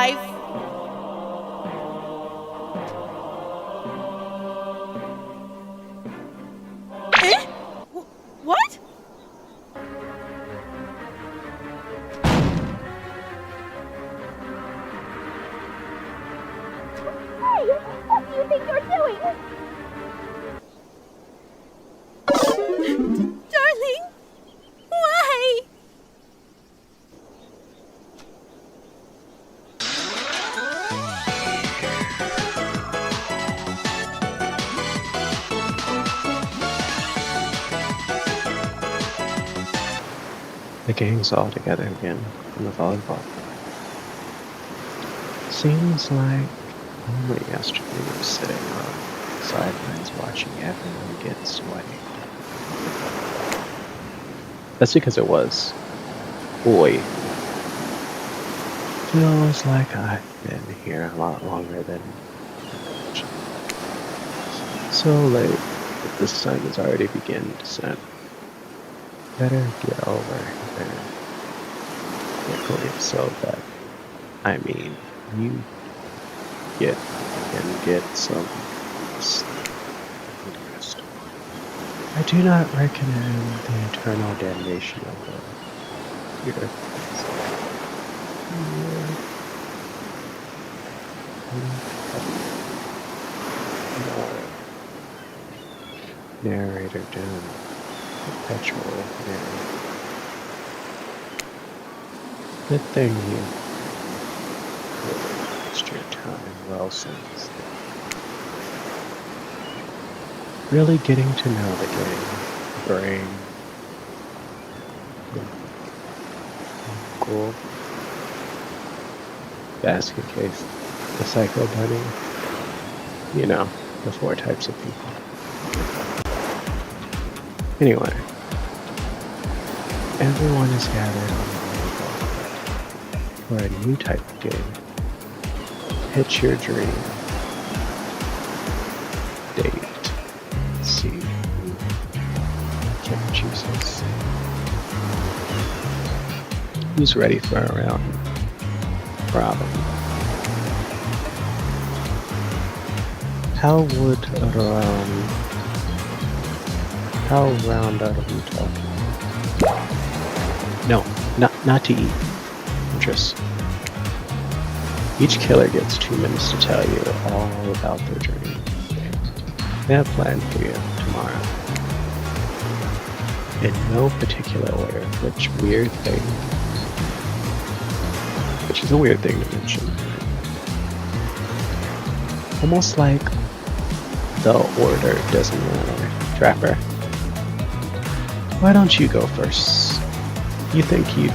life. Eh? What? Hey, what do you think you're doing? Darling, why? The gang's all together again on the volleyball. Seems like only yesterday we were sitting on the sidelines watching everyone get sweaty. That's because it was. Boy, feels like I've been here a lot longer than so late that the sun is already beginning to set. Better get over here quickly so that, I mean, you get some rest. I do not recommend the eternal damnation of the computer. Narrator doom. Perpetual narrator. Good thing you waste your time well since. Really getting to know the game. Brain. Cool. Basket case. The psycho bunny. You know, the 4 types of people. Anyway, everyone is gathered on the volleyball for a new type of game. Pitch your dream. Date. See who can choose us. Who's ready for a round? Problem. How round are we talking? No, not to eat. Just each killer gets 2 minutes to tell you all about their journey. They have planned for you tomorrow. In no particular order, which is a weird thing to mention. Almost like the order doesn't matter. Trapper, why don't you go first? You think you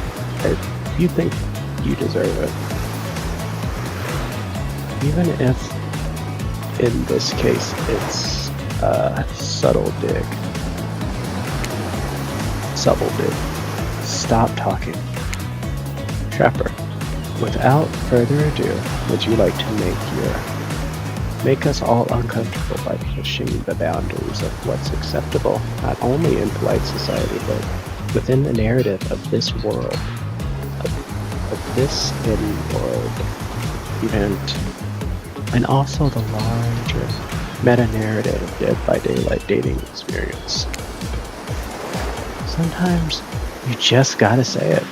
deserve it. Even if, in this case, it's a subtle dig. Stop talking. Trapper, without further ado, would you like to make us all uncomfortable by pushing the boundaries of what's acceptable, not only in polite society, but within the narrative of this world, of this in-world event, and also the larger meta-narrative Dead by Daylight dating experience. Sometimes you just gotta say it.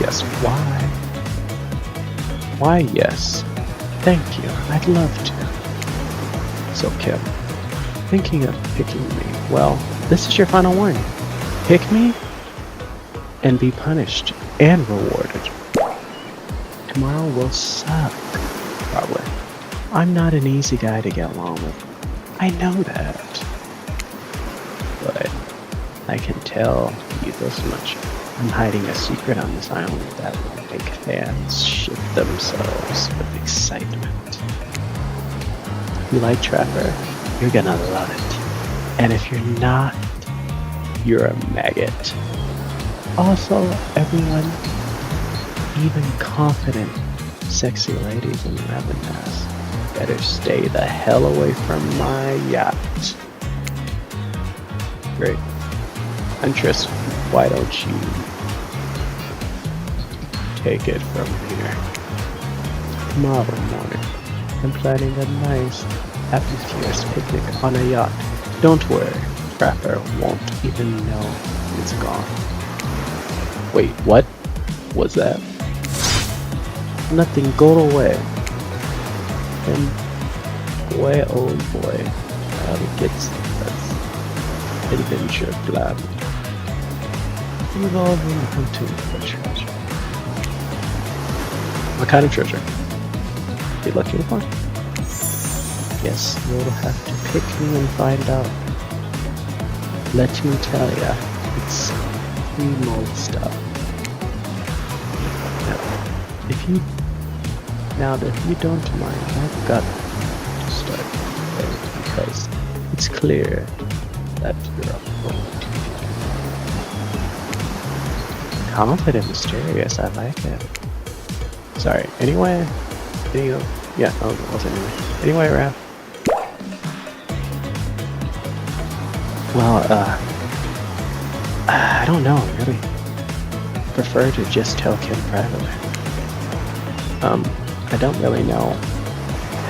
Yes, why? Why, yes. Thank you. I'd love to. So, Kim, thinking of picking me, well, this is your final warning. Pick me and be punished and rewarded. Tomorrow will suck, probably. I'm not an easy guy to get along with. I know that. But I can tell you this much. I'm hiding a secret on this island that will make fans shit themselves with excitement. If you like Trapper, you're gonna love it. And if you're not, you're a maggot. Also, everyone, even confident, sexy ladies in Lebanon, better stay the hell away from my yacht. Great. Huntress, why don't you take it from here. Tomorrow morning, I'm planning a nice, happy-fierce picnic on a yacht. Don't worry, Trapper won't even know it's gone. Wait, what was that? Nothing, go away. And boy, oh boy, it gets adventure blab. We've all been hunting for treasure. What kind of treasure? You looking for? Guess you'll have to pick me and find out. Let me tell ya, it's primo stuff. Now, if you don't mind, I've got to start there because it's clear that you're up. Confident, mysterious, I like it. Sorry, anyway, video. Yeah, oh, it was anyway. Anyway, Raph. Well, I don't know, really. Prefer to just tell Kim privately. I don't really know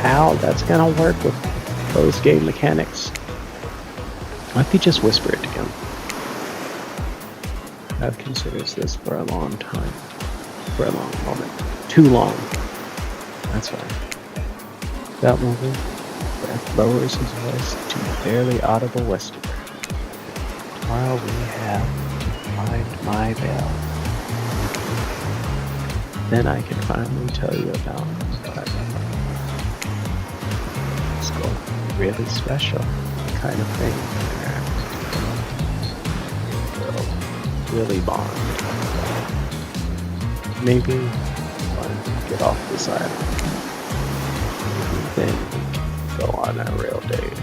how that's gonna work with those game mechanics. Why don't you just whisper it to Kim? I've considered this for a long time. For a long moment. Too long. That's fine. That moment, Brett lowers his voice to a barely audible whisper. Tomorrow we have to find my veil. Then I can finally tell you about what I remember. It's going to be really special kind of thing. We'll really bond. Maybe when we get off this island, then we can go on a real date.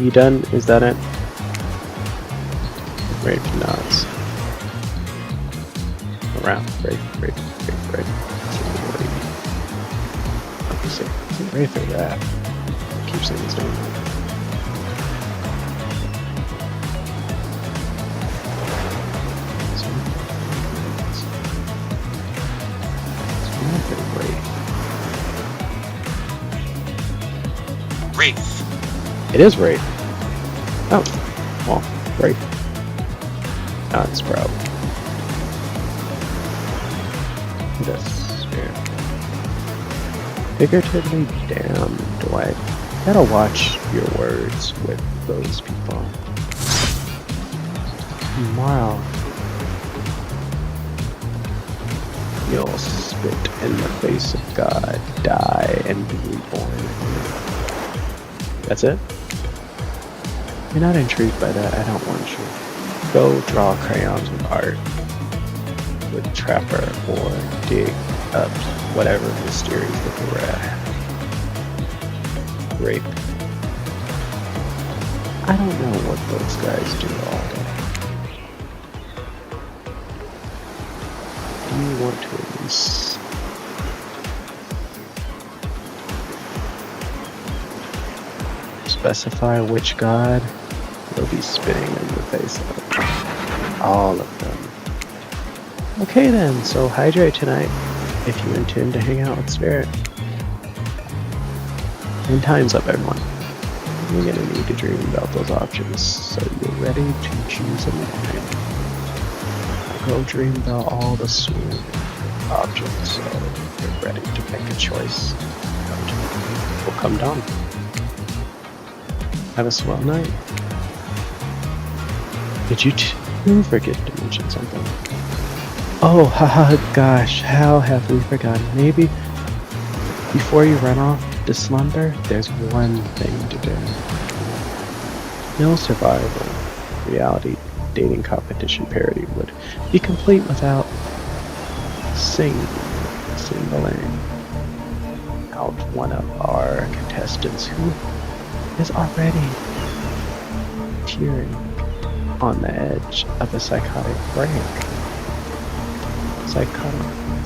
You done? Is that it? Rape nods. Around. Rape. Is it Rape or Rat? I keep saying his name. Wraith. It is Rape. Oh, well, Rape. That's probably. This spirit. Figuratively damned, Dwight. Gotta watch your words with those people. Tomorrow, you'll spit in the face of God, die, and be reborn. That's it? You're not intrigued by that, I don't want you. Go draw crayons with art, with Trapper, or dig up whatever mysterious little rat. Rape. I don't know what those guys do all day. Do you want to at least specify which god will be spitting in the face of? All of them. Okay then, so hydrate tonight if you intend to hang out with Spirit. And time's up, everyone. You're gonna need to dream about those options, so you're ready to choose in the morning. Go dream about all the sweet options, so you're ready to make a choice. Will come down. Have a swell night. Did you forget to mention something? Oh, haha, gosh, how have we forgotten? Maybe before you run off to slumber, there's one thing to do. No survival reality dating competition parody would be complete without singling out one of our contestants who is already teetering on the edge of a psychotic break.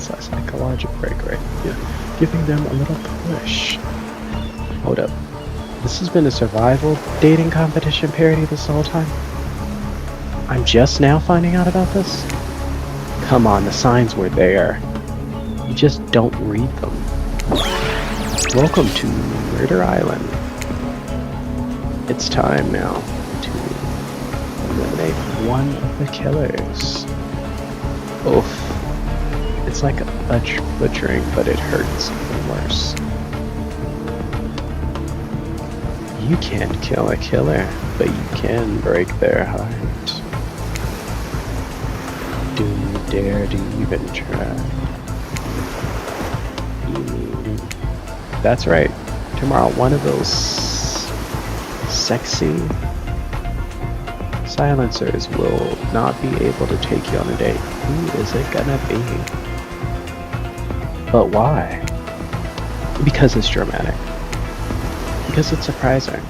Psychological break, right? Yeah. Giving them a little push. Hold up. This has been a survival dating competition parody this whole time? I'm just now finding out about this? Come on, the signs were there. You just don't read them. Welcome to Murder Island. It's time now to eliminate one of the killers. Oof. It's like a butchering, but it hurts even worse. You can't kill a killer, but you can break their heart. Do you dare to even try? That's right. Tomorrow, one of those sexy silencers will not be able to take you on a date. Who is it gonna be? But why? Because it's dramatic. Because it's surprising.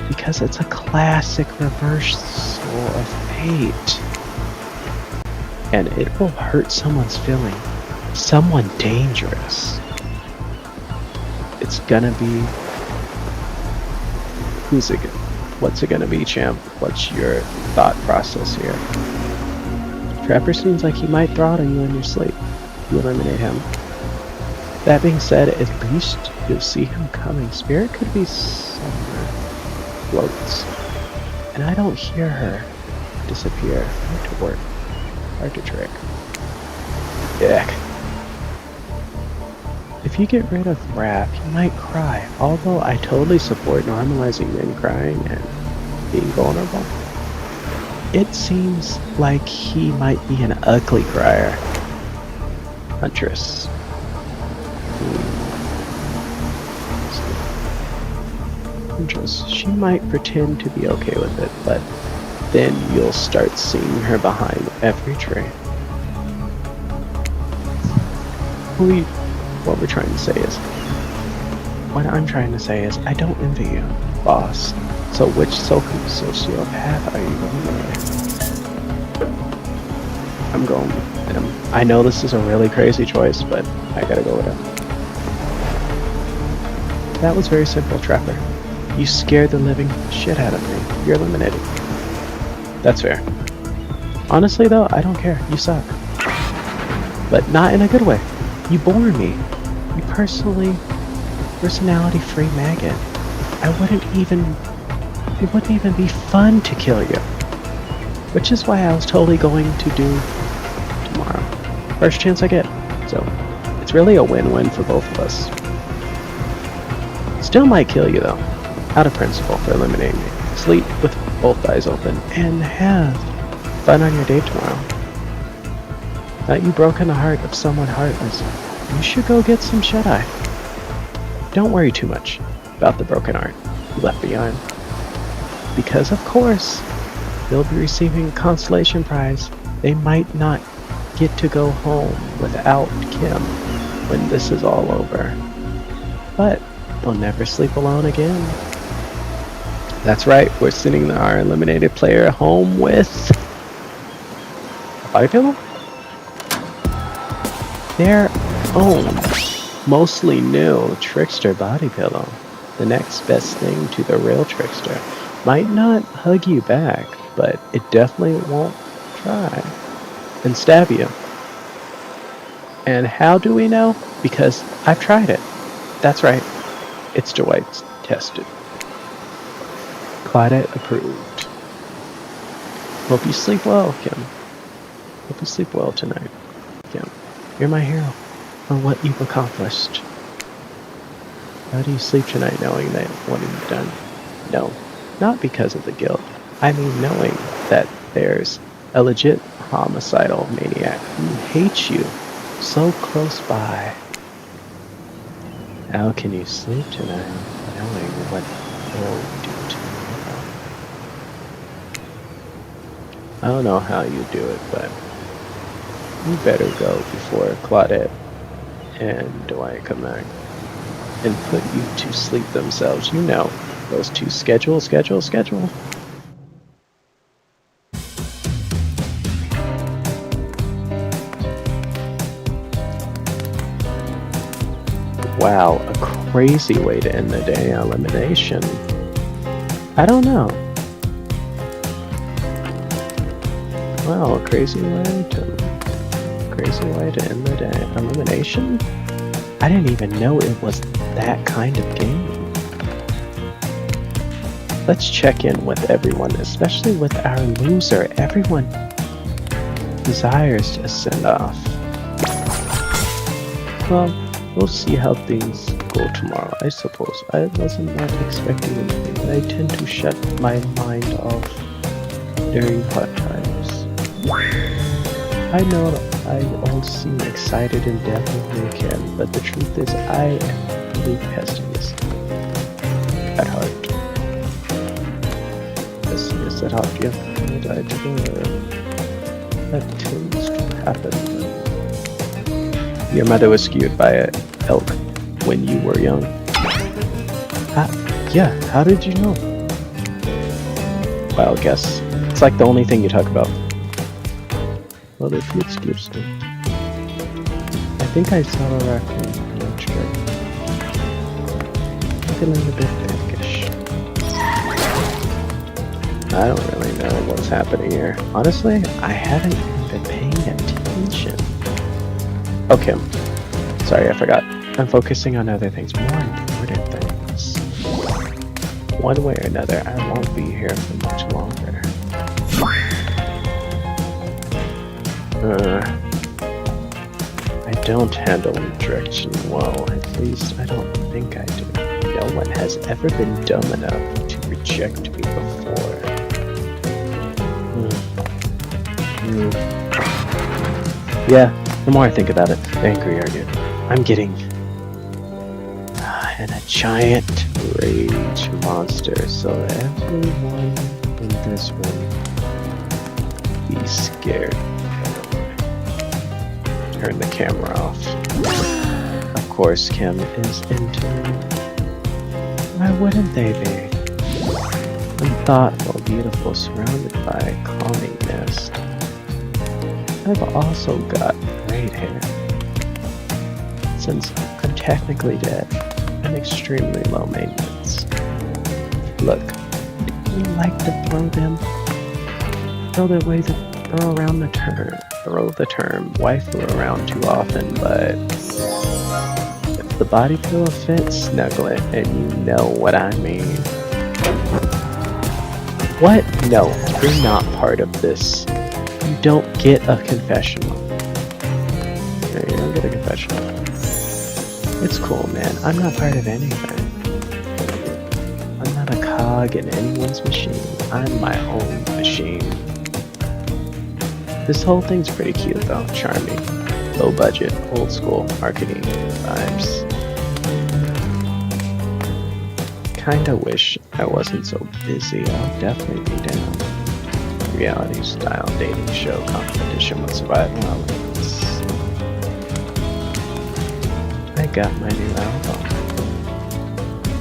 Because it's a classic reversal of fate. And it will hurt someone's feeling. Someone dangerous. It's gonna be... Who's it gonna... What's it gonna be, champ? What's your thought process here? Trapper seems like he might throttle you in your sleep. You eliminate him. That being said, at least you'll see him coming. Spirit could be somewhere. Floats. And I don't hear her disappear. Hard to work. Hard to trick. Yuck. If you get rid of Raph, you might cry. Although I totally support normalizing men crying and being vulnerable. It seems like he might be an ugly crier. Huntress. Huntress. She might pretend to be okay with it, but then you'll start seeing her behind every tree. What I'm trying to say is, I don't envy you, boss. So which sociopath are you going with? I'm going with him. I know this is a really crazy choice, but I gotta go with him. That was very simple, Trapper. You scared the living shit out of me. You're eliminated. That's fair. Honestly though, I don't care. You suck. But not in a good way. You bore me. You personality-free maggot. It wouldn't even be fun to kill you. Which is why I was totally going to do tomorrow. First chance I get. So, it's really a win-win for both of us. Still might kill you though. Out of principle for eliminating me. Sleep with both eyes open and have fun on your date tomorrow. Not you broken the heart of someone heartless. You should go get some shut-eye. Don't worry too much about the broken heart you left behind. Because of course, they'll be receiving a consolation prize. They might not get to go home without Kim when this is all over. But they'll never sleep alone again. That's right, we're sending our eliminated player home with... a body pillow? Their own, mostly new Trickster body pillow. The next best thing to the real Trickster. Might not hug you back, but it definitely won't try and stab you. And how do we know? Because I've tried it. That's right, it's Dwight's tested. Claudette approved. Hope you sleep well, Kim. Hope you sleep well tonight, Kim. You're my hero for what you've accomplished. How do you sleep tonight knowing that what you've done? No, not because of the guilt. I mean knowing that there's a legit homicidal maniac who hates you so close by. How can you sleep tonight knowing what he'll do tomorrow? I don't know how you do it, but you better go before Claudette and Dwight come back and put you to sleep themselves. You know, those two schedule. Wow, crazy way to end the day. Elimination. I don't know. Wow, crazy way to end the day. Elimination? I didn't even know it was that kind of game. Let's check in with everyone, especially with our loser. Everyone desires to send off. Well, we'll see how things go tomorrow, I suppose. I wasn't not expecting anything, but I tend to shut my mind off during hard times. I know I all seem excited and definitely can, but the truth is I am really pessimist at heart. Pessimist at heart, yeah. That tends to happen. Your mother was skewed by an elk when you were young. Yeah, how did you know? Wild guess. It's like the only thing you talk about. Well, if you excuse me. I think I saw a raccoon in a tree. Looking a little bit pinkish. I don't really know what's happening here. Honestly, I haven't even been paying attention. Okay. Sorry, I forgot. I'm focusing on other things, more important things. One way or another, I won't be here for much longer. I don't handle rejection well. At least I don't think I do. No one has ever been dumb enough to reject me before. Yeah, the more I think about it, the angrier I get. I'm getting in a giant rage monster, so everyone in this room be scared. Turn the camera off. Of course, Kim is into me. Why wouldn't they be? I'm thoughtful, beautiful, surrounded by a calming nest. I've also got great hair. Since I'm technically dead, I'm extremely low maintenance. Look, do you like to throw them? Throw the way that throw around the term. Throw the term waifu around too often, but if the body pillow fits, snuggle it, and you know what I mean. What? No, you're not part of this. You don't get a confessional. Yeah, you don't get a confessional. It's cool, man. I'm not part of anything. I'm not a cog in anyone's machine. I'm my own machine. This whole thing's pretty cute though, charming. Low budget, old school marketing vibes. Kinda wish I wasn't so busy. I'll definitely be down. Reality style dating show competition with survival elements. I got my new album.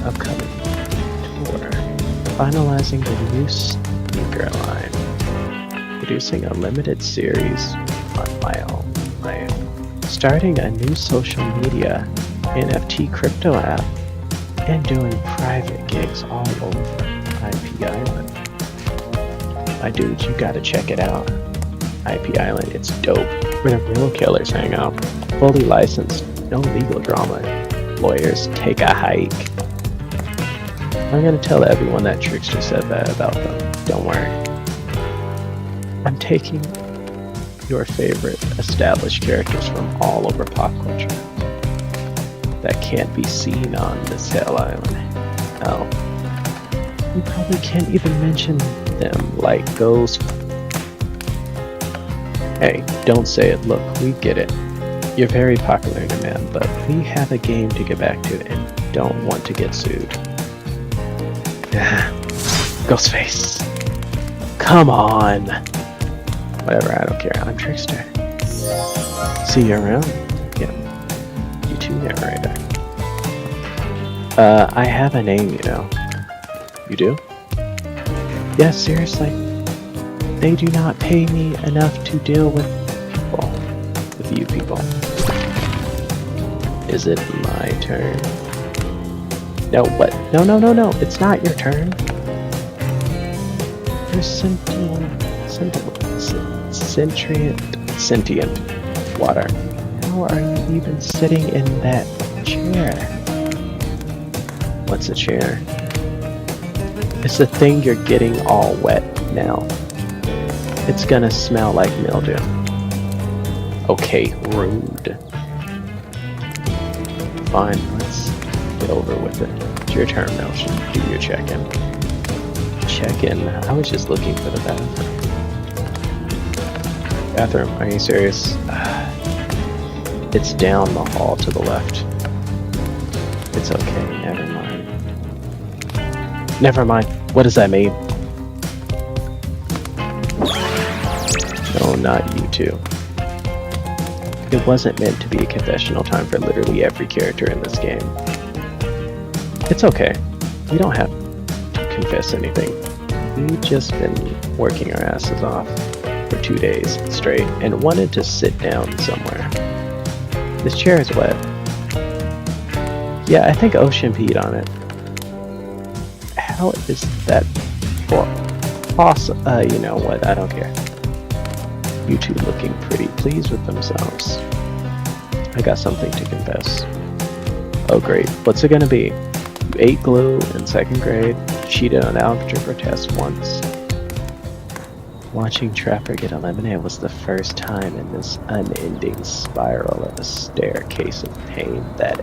Upcoming tour. Finalizing the new sneaker line. Producing a limited series on my own. Starting a new social media NFT crypto app and doing private gigs all over IP Island. My dude, you gotta check it out. IP Island, it's dope. Where the real killers hang out. Fully licensed, no legal drama. Lawyers take a hike. I'm gonna tell everyone that Trickster said that about them. Don't worry. I'm taking your favorite established characters from all over pop culture that can't be seen on this hell island. Hell, we probably can't even mention them, like Ghost. Hey, don't say it. Look, we get it. You're very popular, man, but we have a game to get back to and don't want to get sued. Ghostface. Come on. Whatever, I don't care. I'm Trickster. See you around. Yeah. You too, narrator. I have a name, you know. You do? Yeah, seriously. They do not pay me enough to deal with people. With you people. Is it my turn? No, what? No, no, no, no. It's not your turn. You're sentient water. How are you even sitting in that chair? What's a chair? It's the thing you're getting all wet now. It's gonna smell like mildew. Okay, rude. Fine, let's get over with it. It's your turn, Melton. Do your check-in. Check-in? I was just looking for the bathroom. Bathroom? Are you serious? It's down the hall to the left. It's okay, never mind. Never mind. What does that mean? No, not you two. It wasn't meant to be a confessional time for literally every character in this game. It's okay. We don't have to confess anything. We've just been working our asses off for 2 days straight and wanted to sit down somewhere. This chair is wet. Yeah, I think Ocean peed on it. How is that possible? You know what? I don't care. You two looking pretty pleased with themselves. I got something to confess. Oh great, what's it gonna be? You ate glue in 2nd grade, cheated on algebra test once. Watching Trapper get eliminated was the first time in this unending spiral of a staircase of pain that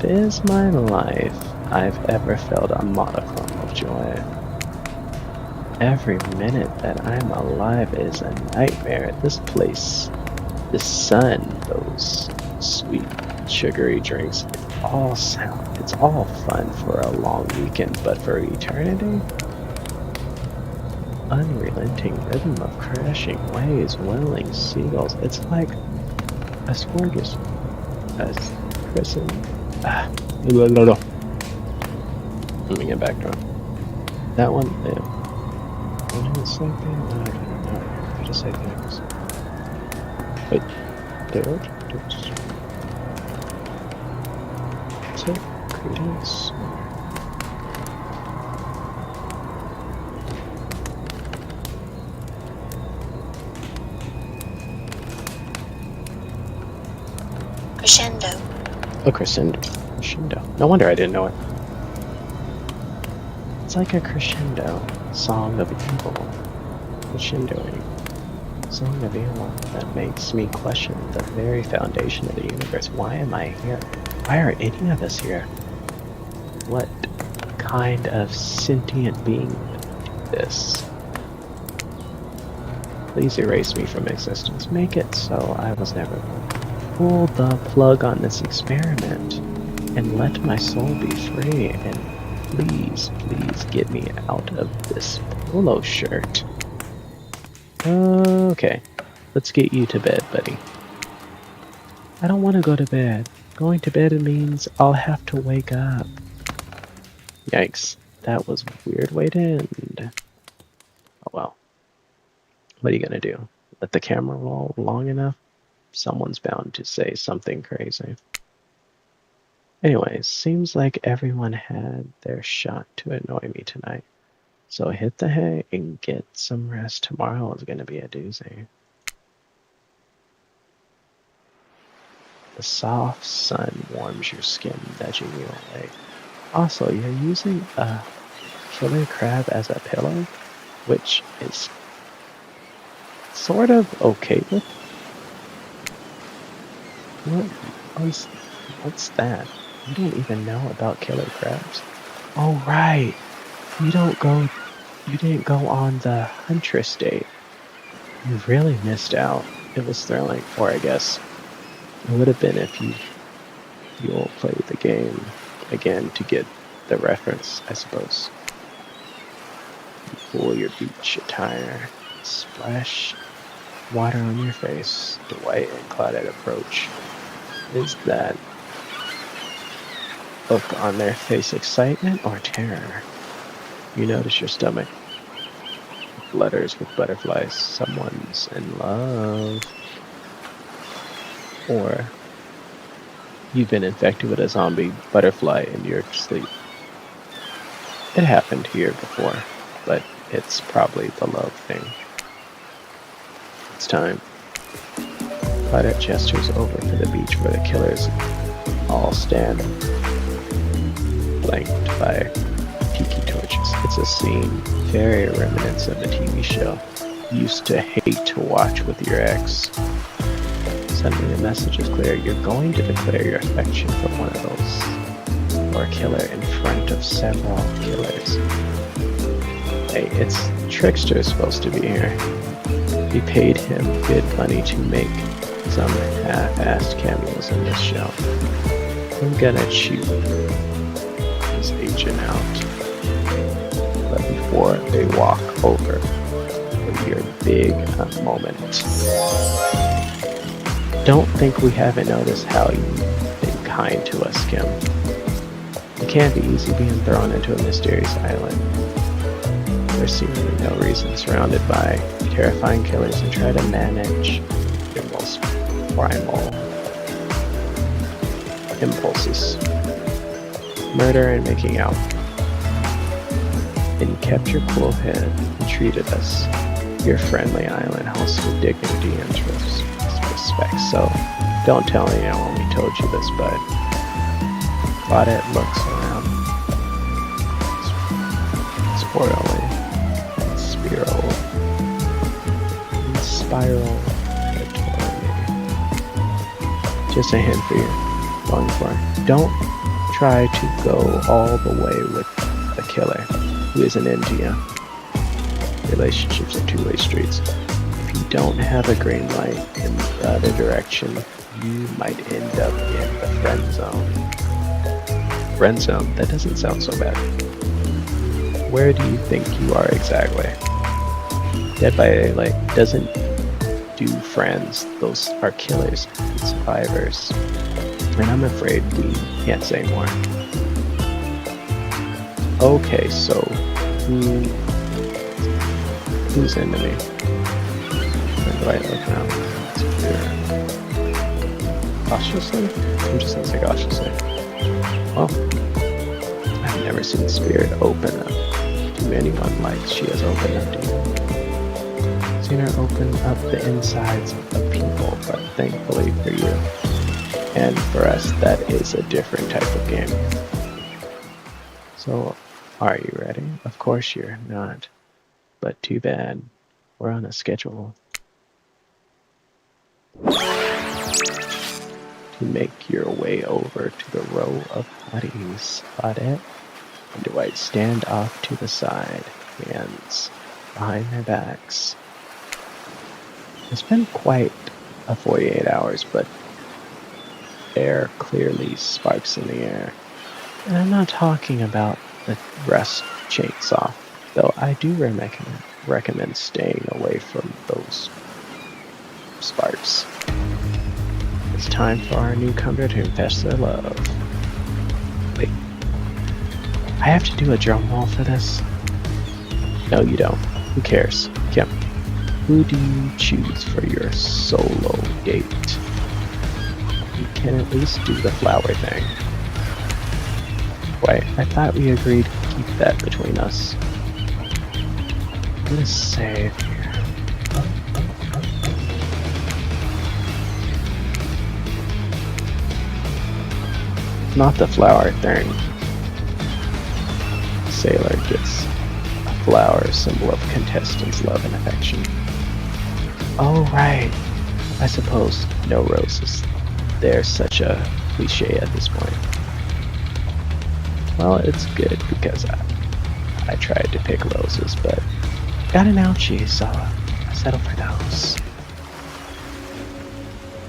is my life I've ever felt a modicum of joy. Every minute that I'm alive is a nightmare. This place, the sun, those sweet, sugary drinks, it's all fun for a long weekend, but for eternity? Unrelenting rhythm of crashing waves, whirling seagulls. It's like a smorgasbord. A prison. Let me get back to it. That one, yeah. What did it say? I don't know. I just say things. Wait. Take credence. Crescendo. Oh, crescendo. Crescendo. No wonder I didn't know it. It's like a crescendo. Song of evil. Crescendoing. Song of evil that makes me question the very foundation of the universe. Why am I here? Why are any of us here? What kind of sentient being would do this? Please erase me from existence. Make it so I was never born. Pull the plug on this experiment and let my soul be free, and please, please get me out of this polo shirt. Okay, let's get you to bed, buddy. I don't want to go to bed. Going to bed means I'll have to wake up. Yikes, that was a weird way to end. Oh well. What are you gonna do? Let the camera roll long enough? Someone's bound to say something crazy. Anyways, seems like everyone had their shot to annoy me tonight. So hit the hay and get some rest. Tomorrow is going to be a doozy. The soft sun warms your skin, nudging you awake. Also, you're using a killer crab as a pillow, which is sort of okay with. What's that? You don't even know about killer crabs. Oh right, you didn't go on the Huntress date. You really missed out. It was thrilling, or I guess it would have been if you'll play the game again to get the reference, I suppose. You pull your beach attire, splash water on your face, the white and clouded approach. Is that look on their face excitement or terror? You notice your stomach flutters with butterflies. Someone's in love. Or You've been infected with a zombie butterfly in your sleep. It happened here before, but it's probably the love thing. It's time. Claudette gestures over to the beach where the killers all stand, flanked by tiki torches. It's a scene very reminiscent of a TV show you used to hate to watch with your ex. Suddenly the message is clear. You're going to declare your affection for one of those, or a killer, in front of several killers. Hey, it's Trickster supposed to be here. We paid him good money to make some half-assed cameos in this show. I'm gonna shoot this agent out, but before they walk over for your big moment. Don't think we haven't noticed how you've been kind to us, Kim. It can't be easy being thrown into a mysterious island. There's seemingly no reason, surrounded by terrifying killers, and try to manage your most primal impulses. Murder and making out. And you kept your cool head and treated us, your friendly island host, with dignity and respect. So don't tell anyone we told you this, but Claudette looks around. Spoiling. Spiral. Just a hint for you. Going for. Don't try to go all the way with a killer who isn't into you. Relationships are two-way streets. If you don't have a green light in the other direction, you might end up in the friend zone. Friend zone? That doesn't sound so bad. Where do you think you are exactly? Dead by Daylight doesn't do friends. Those are killers and survivors. And I'm afraid we can't say more. Okay, so who's into me? Where do I look around? Cautiously? I'm just gonna say cautiously. Well, I've never seen Spirit open up to anyone like she has opened up to you. Seen her open up the insides of people, but thankfully for you and for us, that is a different type of game. So, are you ready? Of course you're not, but too bad. We're on a schedule to make your way over to the row of bodies. Claudette and Dwight stand off to the side, hands behind their backs. It's been quite a 48 hours, but there are clearly sparks in the air. And I'm not talking about the rust chainsaw, though I do recommend staying away from those sparks. It's time for our newcomer to confess their love. Wait, I have to do a drum roll for this? No, you don't. Who cares? Kim, who do you choose for your solo date? You can at least do the flower thing. Wait, I thought we agreed to keep that between us. I'm gonna save here. Not the flower thing. Sailor gets a flower, symbol of contestants' love and affection. Oh, right. I suppose no roses. They're such a cliche at this point. Well, it's good because I tried to pick roses, but got an ouchie, so I settled for those.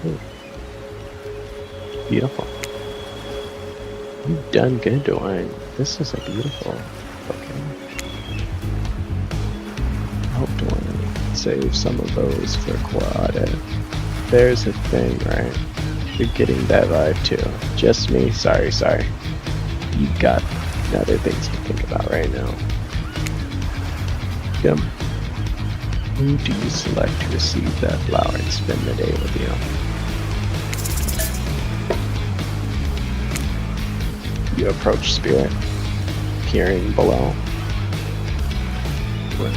Ooh. Beautiful. You've done good, Dwayne. This is a beautiful bouquet. I hope Dwayne save some of those for Claudette. There's a thing, right? You're getting that vibe too. Just me? Sorry. You got other things to think about right now. Kim, who do you select to receive that flower and spend the day with you? You approach Spirit, peering below. You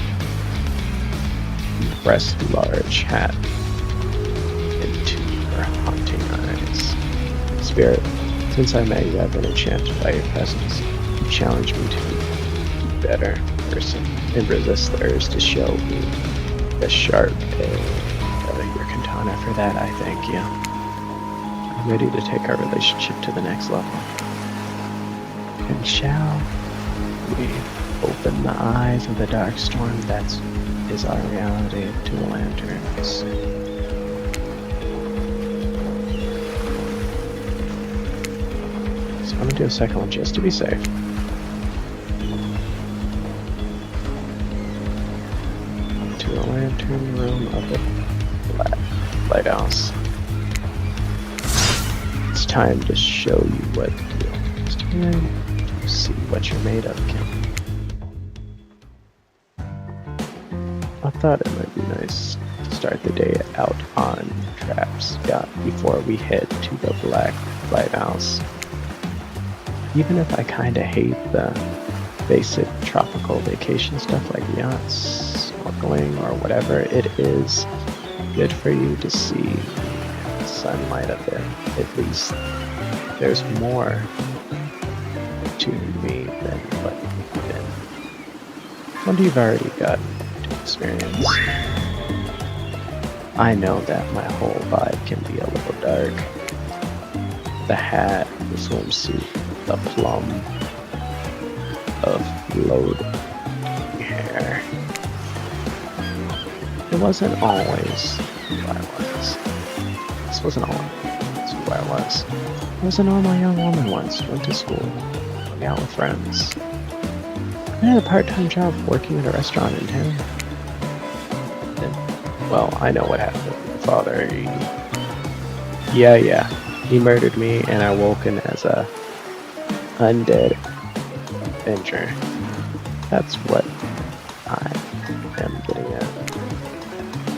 press large hat into your haunting eyes. Spirit, since I met you, I've been enchanted by your presence. You challenge me to be a better person and resist the urge to show me the sharp edge of your katana. For that, I thank you. I'm ready to take our relationship to the next level. And shall we open the eyes of the dark storm that is our reality to the lanterns? So I'm gonna do a second one just to be safe. To the lantern room of the lighthouse. It's time to show you what to do. It's time to see what you're made of, Kim. I thought it might be nice to start the day out on Traps Yacht before we head to the Black Lighthouse. Even if I kinda hate the basic tropical vacation stuff like yachts, snorkeling, or whatever, it is good for you to see the sunlight up there. At least there's more to me than what you've been. What you've already gotten to experience. I know that my whole vibe can be a little dark. The hat, the swimsuit, the plum of load hair. It wasn't always who I was. This wasn't always who I was. I was a normal young woman once, went to school, hung out with friends. I had a part-time job working at a restaurant in town. And, well, I know what happened with my father. He murdered me, and I woken as a undead avenger. That's what I am getting at.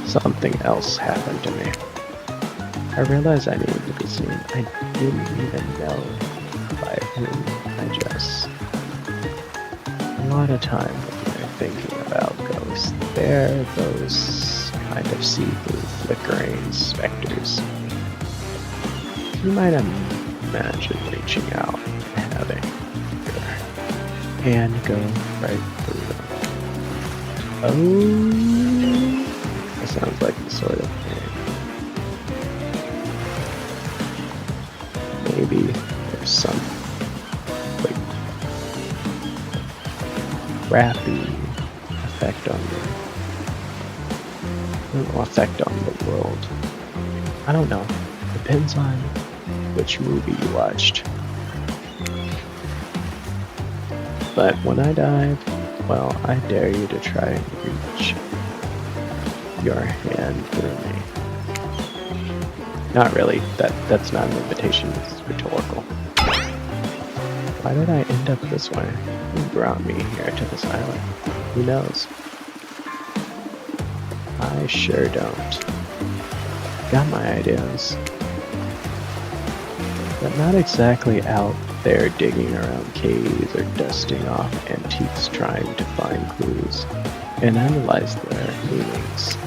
Something else happened to me. I realized I needed to be seen. I didn't even know by whom. I just... A lot of time when you're thinking about ghosts, they're those kind of see-through, flickering specters. You might imagine reaching out and having your hand go right through them. Oh, that sounds like the sort of thing. Maybe there's some like crappy effect on the world. I don't know. Depends on which movie you watched. But when I dive, well, I dare you to try and reach your hand through me. Not really. That's not an invitation. It's rhetorical. Why did I end up this way? Who brought me here to this island? Who knows? I sure don't. Got my ideas. But not exactly out there digging around caves or dusting off antiques trying to find clues and analyze their meanings.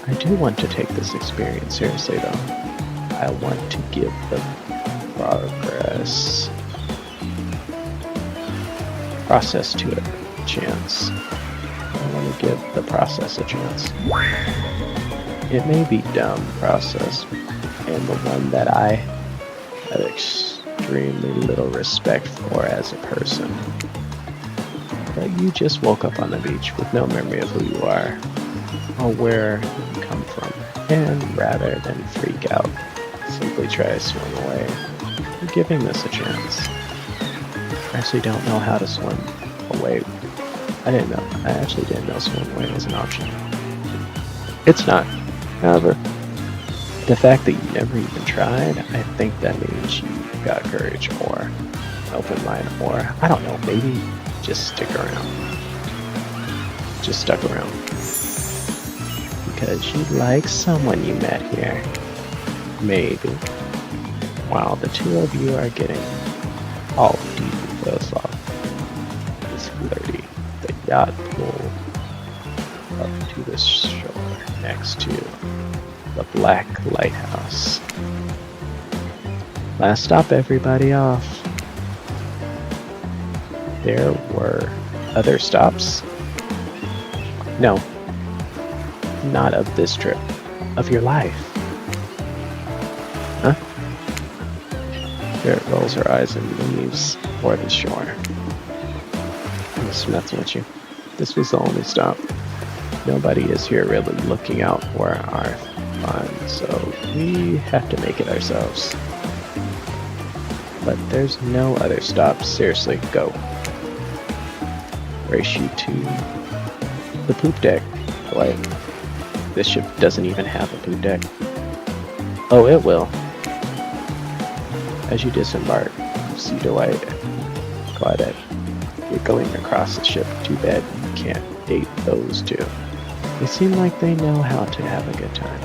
I do want to take this experience seriously though. I want to give the process to it a chance. I want to give the process a chance. It may be dumb process, and the one that I have extremely little respect for as a person. But you just woke up on the beach with no memory of who you are, or where you come from, and rather than freak out, simply try to swim away. You're giving this a chance. I actually don't know how to swim away. I actually didn't know swim away was an option. It's not. However, the fact that you never even tried, I think that means you got courage or an open mind, or I don't know, maybe just stick around. Just stuck around. Because you like someone you met here. Maybe. While the two of you are getting all deep close off this flirty, the yacht pulled up to the shore next to the Black Lighthouse. Last stop, everybody off. There were other stops. No, not of this trip, of your life. Huh? Barrett rolls her eyes and leaves for the shore. I'm just messing with you. This was the only stop. Nobody is here really looking out for our fun, so we have to make it ourselves. But there's no other stops. Seriously, go. Race you to the poop deck. Like, this ship doesn't even have a poop deck. Oh, it will. As you disembark, you see Dwight and Claudette giggling across the ship. Too bad you can't date those two. They seem like they know how to have a good time.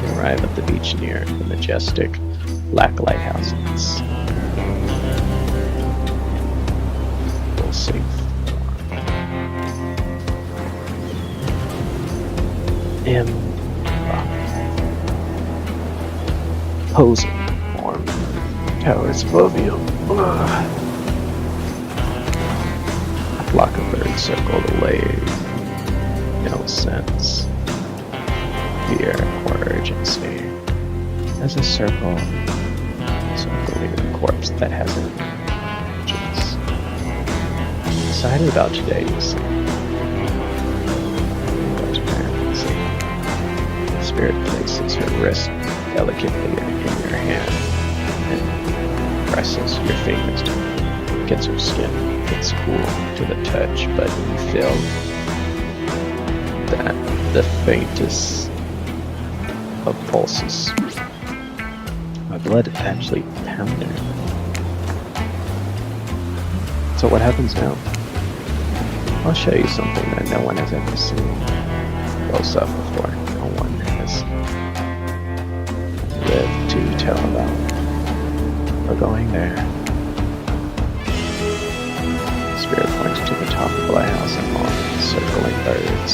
You arrive at the beach near the majestic Black Lighthouse. It's safe. Posing form towers above you. A flock of birds circled away. No sense, fear, or urgency. As a circle, circling a corpse that hasn't just excited about today, you see. Spirit places her wrist delicately in your hand and presses your fingers to it. Gets her skin. It's cool to the touch, but you feel that the faintest of pulses. My blood actually pounding. So what happens now? I'll show you something that no one has ever seen close up before. No one has lived to tell about. We're going there. Spirit points to the top of the lighthouse and long circling birds.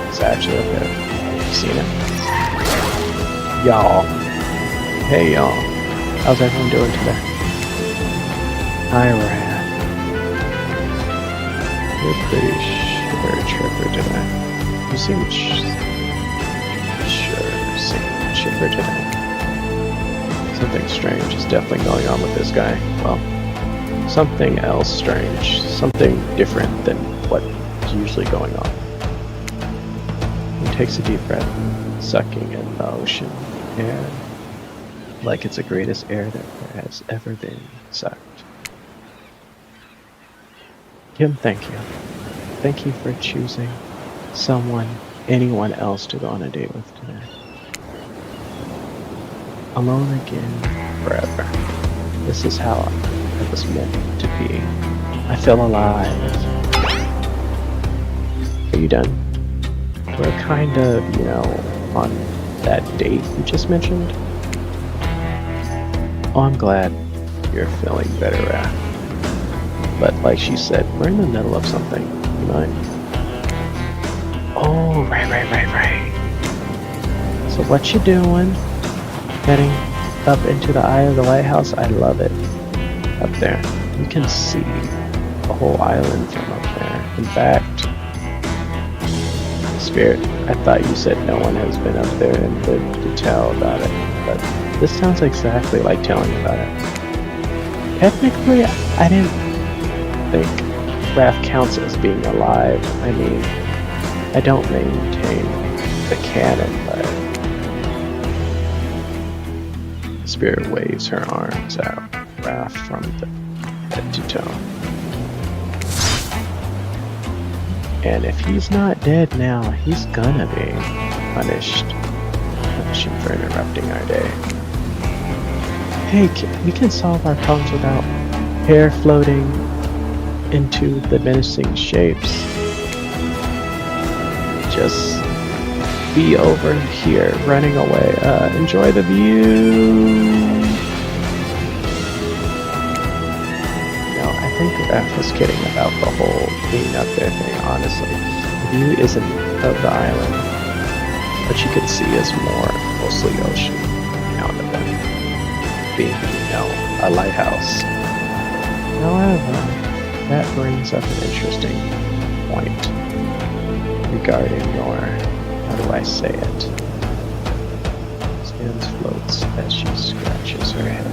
It's actually up there. You seen it? Y'all. Hey y'all. How's everyone doing today? Hi, Rad. You're pretty chipper today. You seem chipper today. Something strange is definitely going on with this guy. Well, something else strange. Something different than what's usually going on. He takes a deep breath, sucking in the ocean air like it's the greatest air that there has ever been sucked. Kim, thank you. Thank you for choosing anyone else to go on a date with today. Alone again, forever. This is how it was meant to be. I feel alive. Are you done? We're kind of, on that date you just mentioned. Oh, I'm glad you're feeling better, Raph. But like she said, we're in the middle of something, you mind? Oh, right. So what you doing? Heading up into the eye of the lighthouse? I love it. Up there. You can see the whole island from up there. In fact, Spirit, I thought you said no one has been up there and lived to tell about it. But this sounds exactly like telling about it. Technically, I didn't think Raph counts as being alive. I mean, I don't maintain the canon, but Spirit waves her arms out, Raph from the head to toe. And if he's not dead now, he's gonna be punished for interrupting our day. Hey, we can solve our problems without hair floating into the menacing shapes. Just be over here running away. Enjoy the view. No, I think Raph was kidding about the whole being up there thing, honestly. The view isn't of the island. What you can see is mostly ocean, other than being, a lighthouse. However, that brings up an interesting point regarding your, how do I say it? Stands floats as she scratches her head.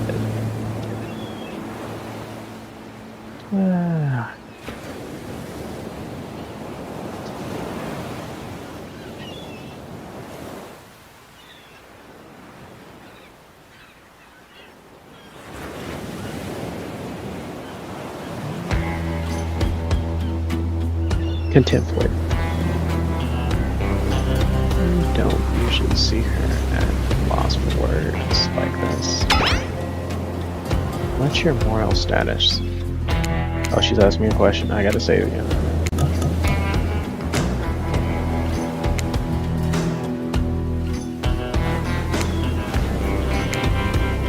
Contemplate. You don't usually see her at lost for words like this. What's your moral status? Oh, she's asking me a question. I gotta say it again.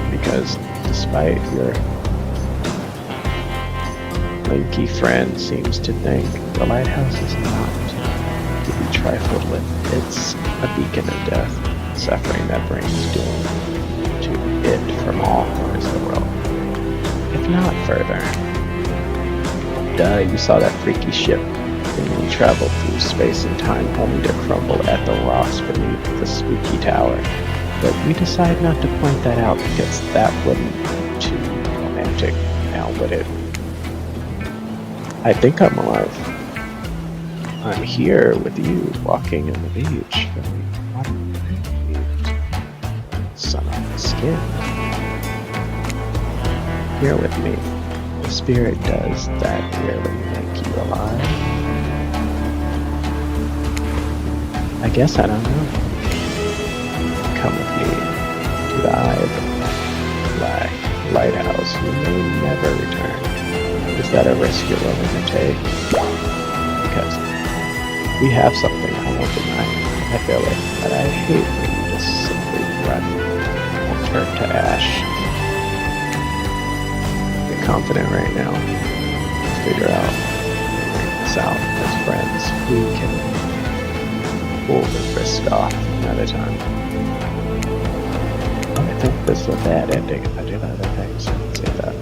Because despite your lanky friend seems to think the lighthouse is not to be trifled with. It's a beacon of death, suffering that brings doom to it from all corners of the world, if not further. Duh, you saw that freaky ship thingy travel through space and time only to crumble at the rocks beneath the spooky tower. But we decided not to point that out because that wouldn't be too romantic, now would it? I think I'm alive. I'm here with you, walking on the beach, feeling sun on the skin. Here with me. The spirit does that really make you alive? I guess I don't know. Come with me to the eye of the black lighthouse. You may never return. Is that a risk you're willing to take? Because we have something I won't deny. I feel it, but I hate when you just simply run and turn to ash. Get confident right now. Figure out this out as friends. We can pull the risk off another time. I think this is a bad ending if I do other things. Say that.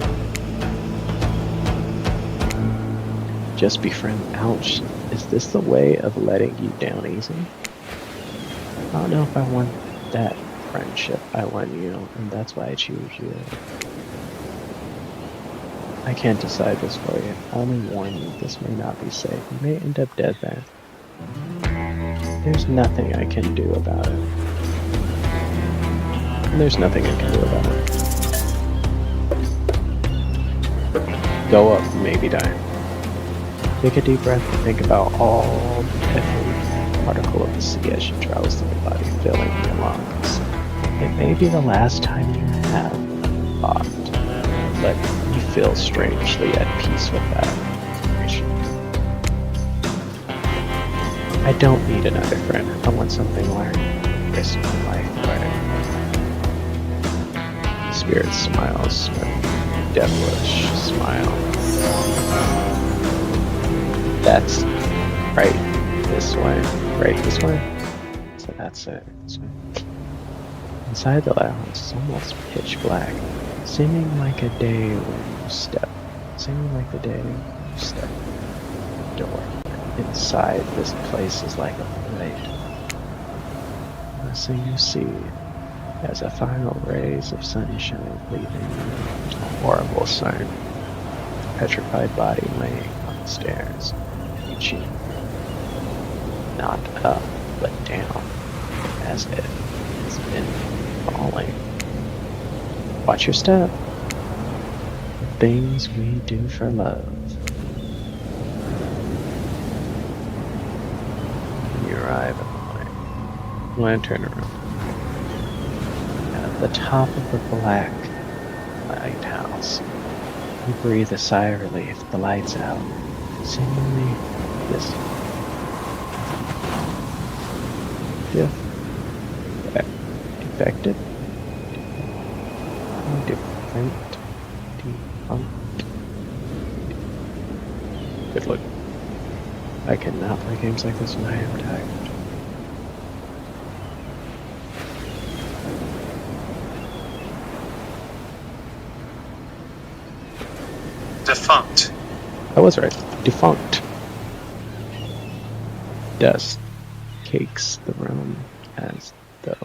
Just befriend. Ouch. Is this the way of letting you down easy? I don't know if I want that friendship. I want you, and that's why I choose you. I can't decide this for you. Only warn you, this may not be safe. You may end up dead there. There's nothing I can do about it. And there's nothing I can do about it. Go up, maybe die. Take a deep breath and think about every particle of the sea as she travels through your body, filling your lungs. It may be the last time you have thought. Let you feel strangely at peace with that information. I don't need another friend. I want something learned. Risk my life for it. Spirit smiles, a devilish smile. That's right this way. Right this way? So that's it. Inside the lighthouse, it's almost pitch black, seeming like a day when you step. The door. Inside, this place is like a void. So you see, as a final rays of sunshine leaving a horrible sight, a petrified body laying on the stairs, reaching not up but down, as if it's been falling. Watch your step. The things we do for love. When you arrive at the lantern room, at the top of the black lighthouse, you breathe a sigh of relief. The light's out, seemingly distant. Yeah. affected? Different. Defunct. Good look. I cannot play games like this when I am tired. Defunct. I was right. Defunct. Dust cakes the room as though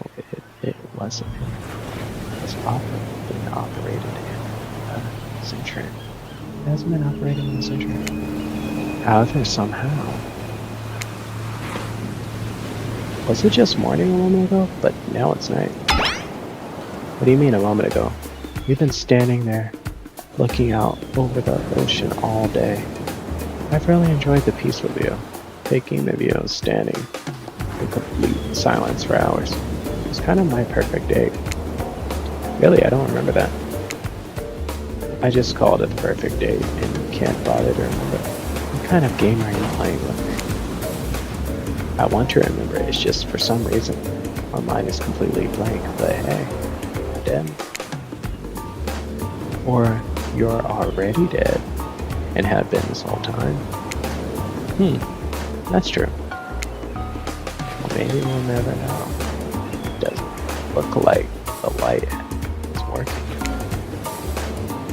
it wasn't. It was been operated in a century. It hasn't been operated in a century. However, somehow. Was it just morning a moment ago? But now it's night. What do you mean a moment ago? We've been standing there, looking out over the ocean all day. I've really enjoyed the peaceful view, taking the view standing in complete silence for hours. It was kind of my perfect date. Really, I don't remember that. I just called it the perfect date and can't bother to remember. What kind of game are you playing with? I want to remember, it's just for some reason my mind is completely blank, but hey, I'm dead. Or you're already dead and have been this whole time. That's true. Well, maybe we'll never know. It doesn't look like the light is working.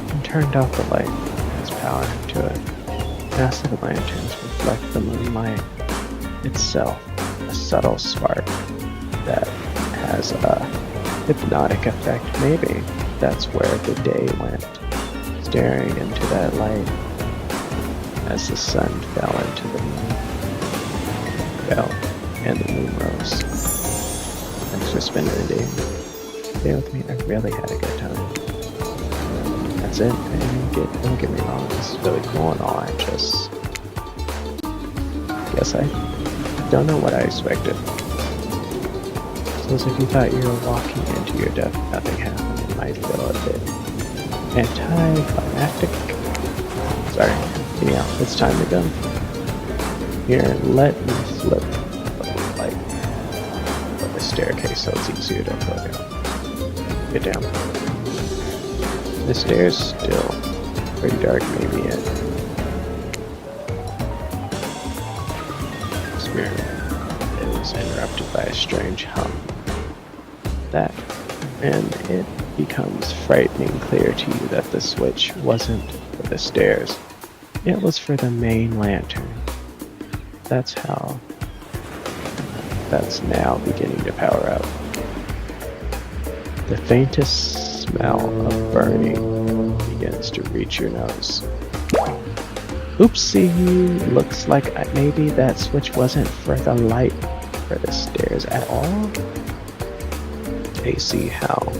I turned off the light, has power to it. Massive lanterns reflect the moonlight itself, a subtle spark that has a hypnotic effect. Maybe that's where the day went, staring into that light as the sun fell into the moon. And the moon rose. Thanks for spending the day. Stay with me. I really had a good time. That's it. Don't get me wrong. This is really cool and all. I just guess I don't know what I expected. So as if you thought you were walking into your death, nothing happened. It might feel a bit anticlimactic. Sorry. Anyhow, it's time to go. Here, let me flip the light for the staircase so it's easier to go down. Get down. The stairs still pretty dark, maybe yet. This mirror is interrupted by a strange hum. And it becomes frightening clear to you that the switch wasn't for the stairs. It was for the main lantern. That's now beginning to power up. The faintest smell of burning begins to reach your nose. Oopsie, looks like maybe that switch wasn't for the light for the stairs at all. They see how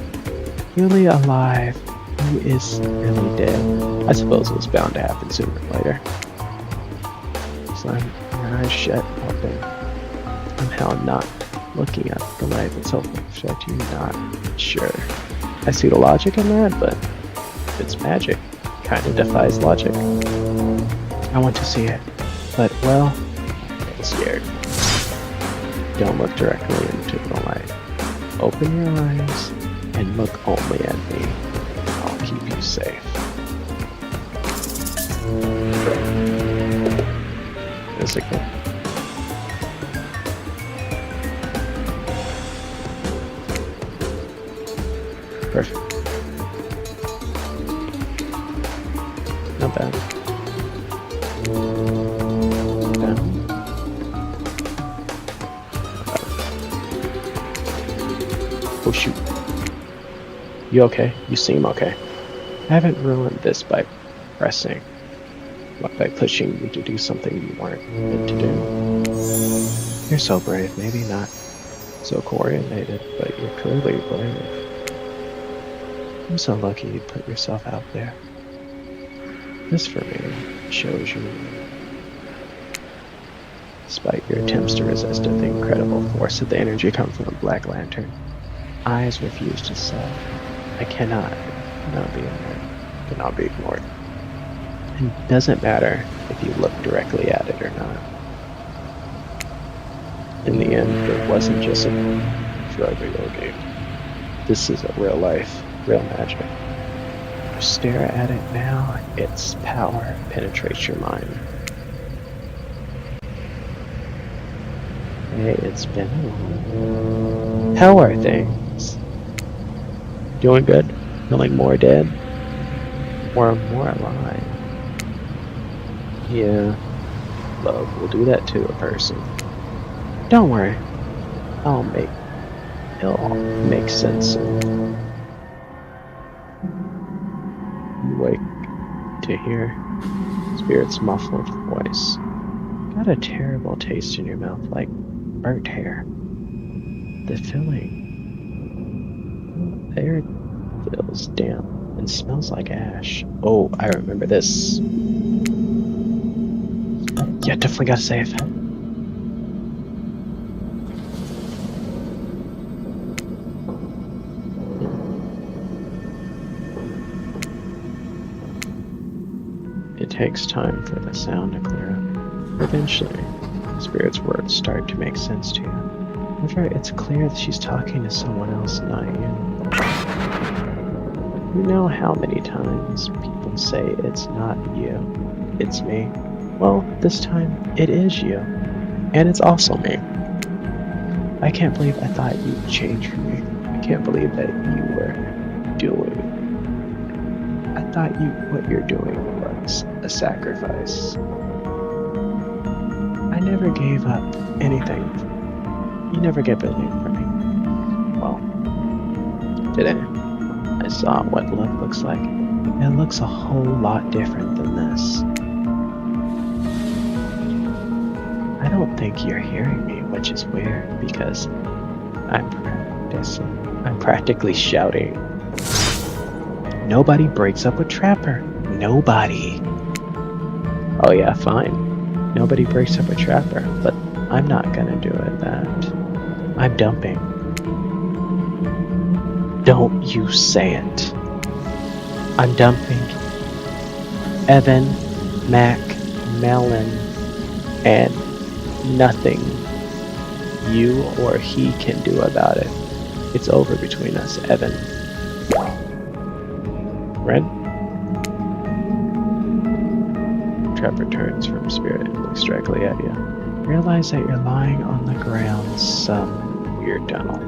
really alive who is really dead. I suppose it was bound to happen sooner or later. So your eyes shut open. Somehow not looking at the light that's hopefully shut you, not sure. I see the logic in that, but it's magic. Kinda defies logic. I want to see it, but well, I'm scared. Don't look directly into the light. Open your eyes and look only at me. I'll keep you safe. Physical. Perfect. Not bad. Down. Oh shoot. You okay? You seem okay. I haven't ruined this by pushing you to do something you weren't meant to do. You're so brave, maybe not so coordinated, but you're clearly brave. I'm so lucky you put yourself out there. This for me shows you, despite your attempts to resist it, the incredible force of the energy comes from the Black Lantern. Eyes refuse to sell. I cannot be ignored. It doesn't matter if you look directly at it or not. In the end, it wasn't just a drug or game. This is a real life, real magic. Stare at it now, its power penetrates your mind. Hey, it's been a while. How are things? Doing good? Feeling more dead? Or more alive? Yeah, love will do that to a person. Don't worry, it'll make sense soon. You wake to hear Spirit's muffled voice. Got a terrible taste in your mouth, like burnt hair. The filling there feels damp and smells like ash. Oh, I remember this. Yeah, definitely gotta save. It takes time for the sound to clear up. Eventually, Spirit's words start to make sense to you. However, it's clear that she's talking to someone else, not you. You know how many times people say it's not you, it's me? Well, this time, it is you. And it's also me. I can't believe I thought you'd change for me. I can't believe that you were doing. I thought what you're doing was a sacrifice. I never gave up anything. You never gave anything for me. Well, today, I saw what love looks like. It looks a whole lot different than this. I don't think you're hearing me, which is weird because I'm practically shouting. Nobody breaks up with Trapper. Nobody. Oh yeah, fine. Nobody breaks up with Trapper, but I'm not gonna do it that. I'm dumping. Don't you say it. I'm dumping Evan, Mac, Melon, and nothing you or he can do about it. It's over between us, Evan. Ren? Trapper turns from Spirit and looks directly at you. Realize that you're lying on the ground some weird tunnel.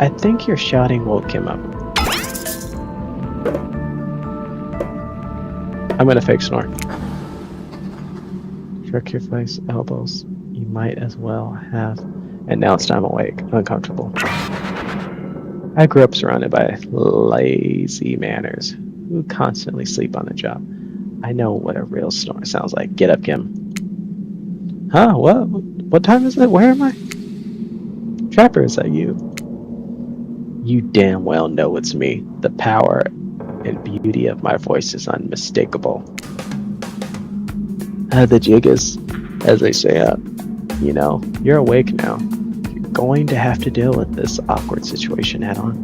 I think your shouting woke him up. I'm gonna fake snore. Shrug your face, elbows. You might as well have. And now it's time awake, uncomfortable. I grew up surrounded by lazy manners who constantly sleep on the job. I know what a real snore sounds like. Get up, Kim. Huh? What? What time is it? Where am I? Trapper, is that you? You damn well know it's me. The power and beauty of my voice is unmistakable. The jig is, as they say, you know, you're awake now. You're going to have to deal with this awkward situation head on.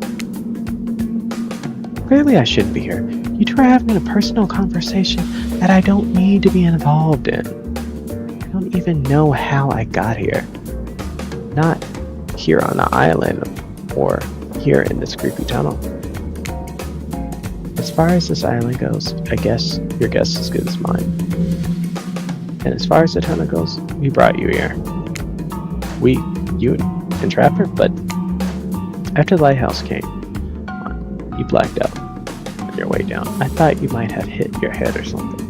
Clearly I shouldn't be here. You two are having a personal conversation that I don't need to be involved in. I don't even know how I got here. Not here on the island or here in this creepy tunnel. As far as this island goes, I guess your guess is as good as mine. And as far as the tunnel goes, we brought you here. You and Trapper, but after the lighthouse came, you blacked out on your way down. I thought you might have hit your head or something.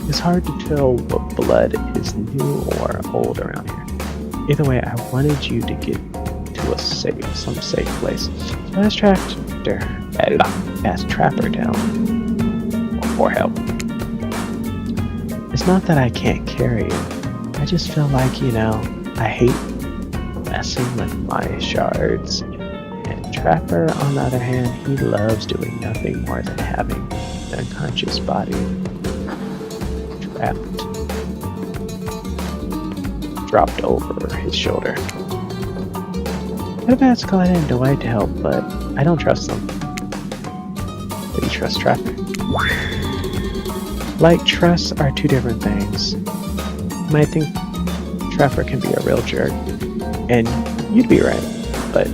It's hard to tell what blood is new or old around here. Either way, I wanted you to get to some safe place. So I asked Trapper down for help. It's not that I can't carry you. I just feel like, you know, I hate messing with my shards. And Trapper, on the other hand, he loves doing nothing more than having an unconscious body dropped over his shoulder. I've asked Glenn and Dwight to help, but I don't trust them. But you trust Trapper? Like, trusts are two different things. You might think Trapper can be a real jerk, and you'd be right, but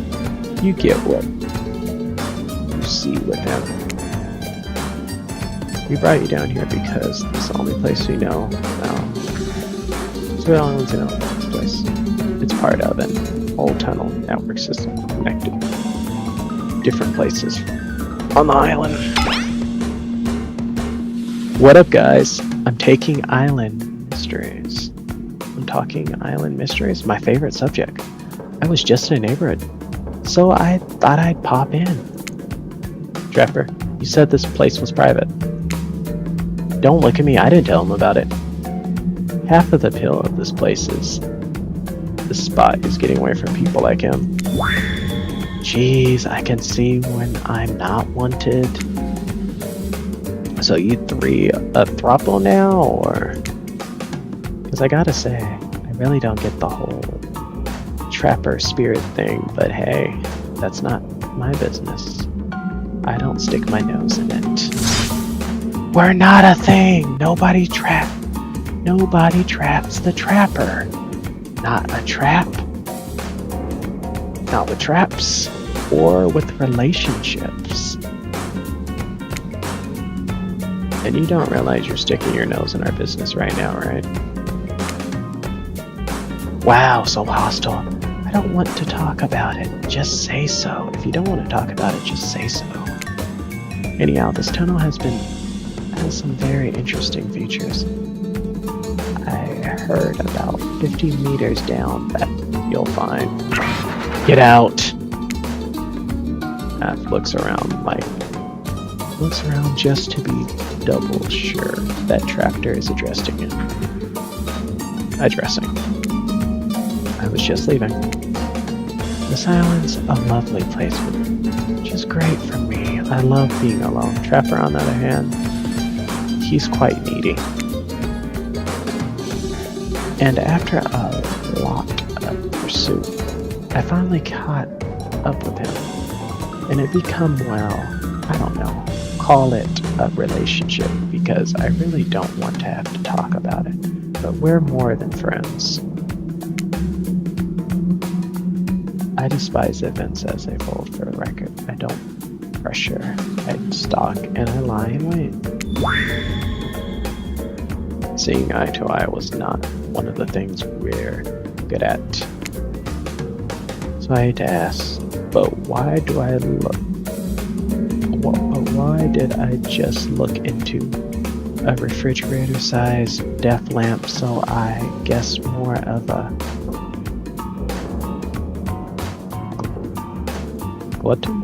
You get what you see with him. We brought you down here because it's the only place we know now. So we all want to know about this place. It's part of an old tunnel network system connected different places on the island. What up, guys? I'm taking island mysteries. I'm talking island mysteries, my favorite subject. I was just in a neighborhood, so I thought I'd pop in. Trapper, you said this place was private. Don't look at me, I didn't tell him about it. Half of the appeal of this place is this spot is getting away from people like him. Jeez, I can see when I'm not wanted. So you three a throuple now, or? Because I gotta say, I really don't get the whole trapper spirit thing, but hey, that's not my business. I don't stick my nose in it. We're not a thing! Nobody traps the trapper. Not a trap. Not with traps, or with relationships. And you don't realize you're sticking your nose in our business right now, right? Wow, so hostile. I don't want to talk about it. Just say so. If you don't want to talk about it, just say so. Anyhow, this tunnel has some very interesting features. I heard about 50 meters down that you'll find. Get out! Looks around just to be double sure that tractor is addressing him. Addressing. I was just leaving. This island's a lovely place, which is great for me. I love being alone. Trapper, on the other hand, he's quite needy. And after a lot of pursuit, I finally caught up with him. And it become, well, I don't know, call it a relationship, because I really don't want to have to talk about it. But we're more than friends. I despise events as they fold, for the record. I don't pressure, I stalk, and I lie in wait. Seeing eye to eye was not one of the things we're good at. So I hate to ask, but why did I just look into a refrigerator-sized death lamp? So I guess more of a glutton?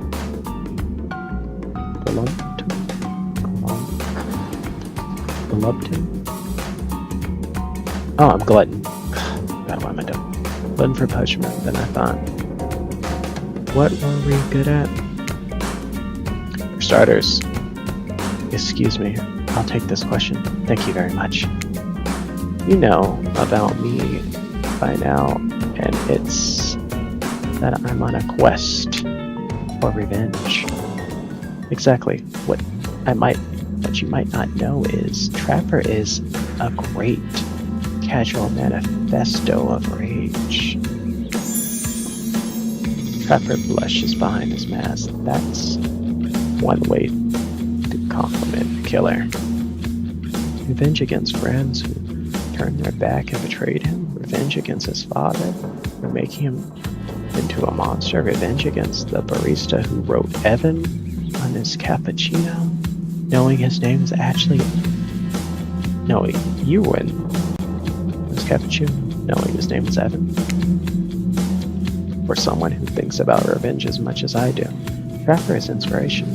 Oh, I'm glutton. God, why am I dumb? Glutton for punishment, than I thought. What were we good at? For starters, excuse me, I'll take this question. Thank you very much. You know about me by now, and it's that I'm on a quest for revenge. Exactly. What you might not know is Trapper is a great casual manifesto of rage. Trapper blushes behind his mask. That's one way to compliment a killer. Revenge against friends who turned their back and betrayed him. Revenge against his father for making him into a monster. Revenge against the barista who wrote Evan on his cappuccino, knowing his name is actually... No, you win. His cappuccino, knowing his name is Evan. For someone who thinks about revenge as much as I do, Trapper is inspiration.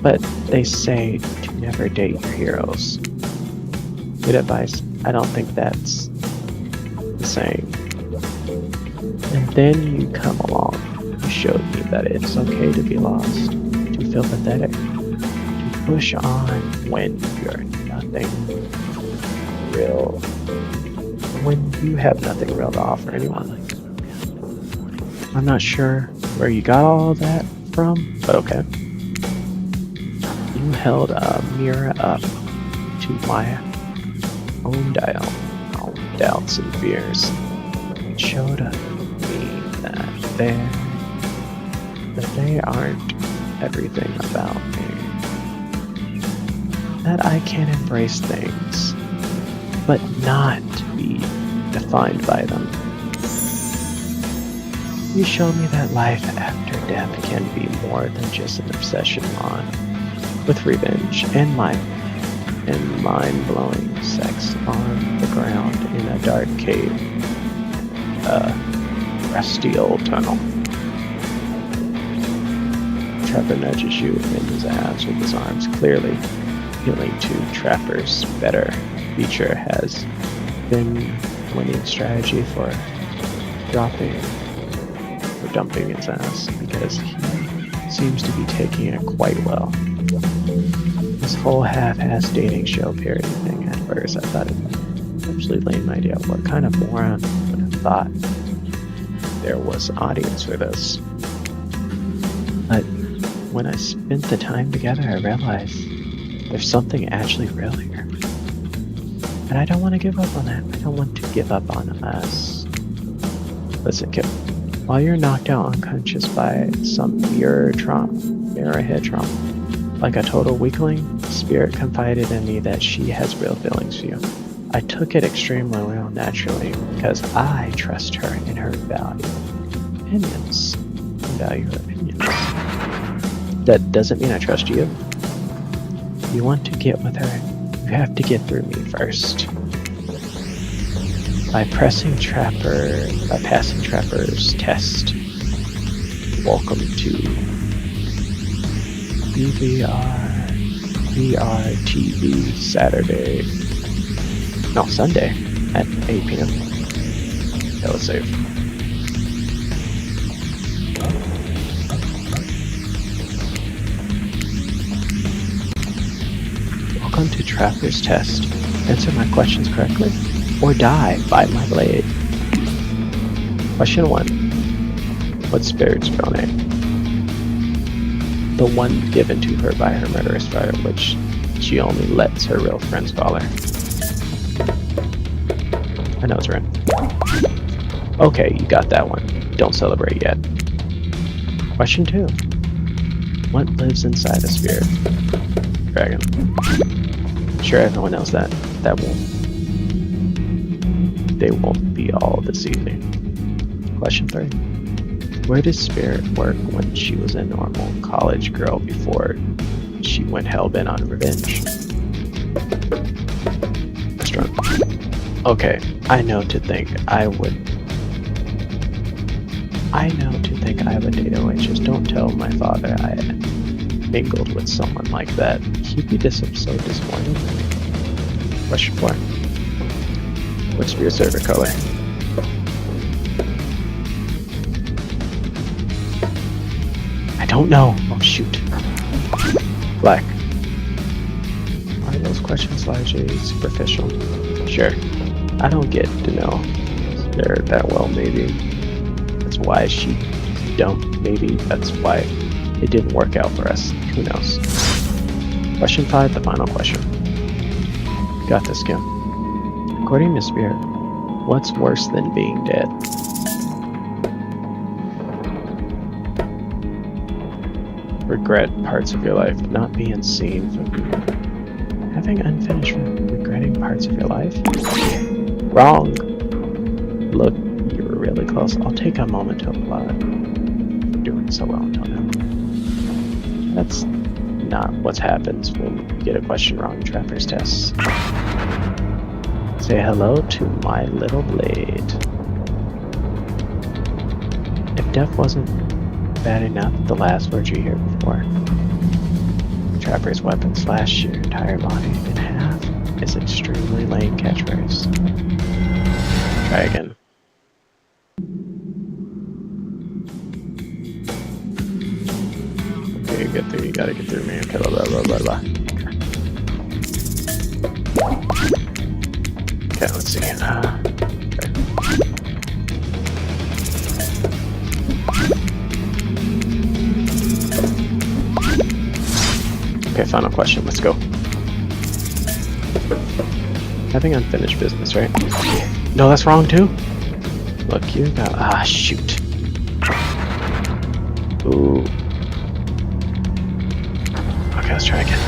But they say to never date your heroes. Good advice. I don't think that's the same. And then you come along. You showed me that it's okay to be lost, to feel pathetic, to push on when you're nothing real, when you have nothing real to offer anyone. I'm not sure where you got all of that from, but okay. You held a mirror up to my own doubts and fears. It showed me that there that they aren't everything about me. That I can embrace things, but not be defined by them. You show me that life after death can be more than just an obsession with revenge and mind-blowing sex on the ground in a dark cave, rusty old tunnel. Trapper nudges you in his abs with his arms, clearly appealing to Trapper's better feature has been winning strategy for dumping his ass, because he seems to be taking it quite well. This whole half-ass dating show parody thing, at first I thought it was actually lame idea. What kind of moron would have thought there was an audience for this? But when I spent the time together, I realized there's something actually real here. And I don't want to give up on that. I don't want to give up on us. Listen, kid. While you're knocked out unconscious by some mirror head trauma, like a total weakling, Spirit confided in me that she has real feelings for you. I took it extremely well naturally because I trust her in her opinions. That doesn't mean I trust you. You want to get with her, you have to get through me first. By passing Trapper's test. Welcome to VRTV Sunday at 8 p.m. Yeah, let's save. Welcome to Trapper's test. Answer my questions correctly, or die by my blade. Question 1. What's Spirit's real name? The one given to her by her murderous father, which she only lets her real friends call her. I know it's right. Okay, you got that one. Don't celebrate yet. Question 2. What lives inside a spirit? Dragon. Sure, everyone knows that. They won't be all this evening. Question 3. Where did Spirit work when she was a normal college girl before she went hellbent on revenge? Restaurant. Okay, I know to think I would date a waitress. Don't tell my father I mingled with someone like that. He'd be so disappointed. Question 4. What's your favorite color? I don't know. Oh shoot. Black. Are those questions largely superficial? Sure. I don't get to know her that well, maybe. That's why she don't. Maybe that's why it didn't work out for us. Who knows? Question 5, the final question. Got this, Kim. According to Spirit, what's worse than being dead? Regret parts of your life, not being seen from having unfinished regretting parts of your life? Wrong! Look, you were really close. I'll take a moment to applaud for doing so well until now. That's not what happens when you get a question wrong in Trapper's tests. Say hello to my little blade. If death wasn't bad enough, the last word you hear before Trapper's weapon slash your entire body in half is extremely lame catchphrase. Try again. Okay, get through. You gotta get through me. Okay, blah blah blah blah blah. Okay, let's see. Okay. Okay, final question. Let's go. Having unfinished business, right? No, that's wrong too. Look, you got. Ah, shoot. Ooh. Okay, let's try again.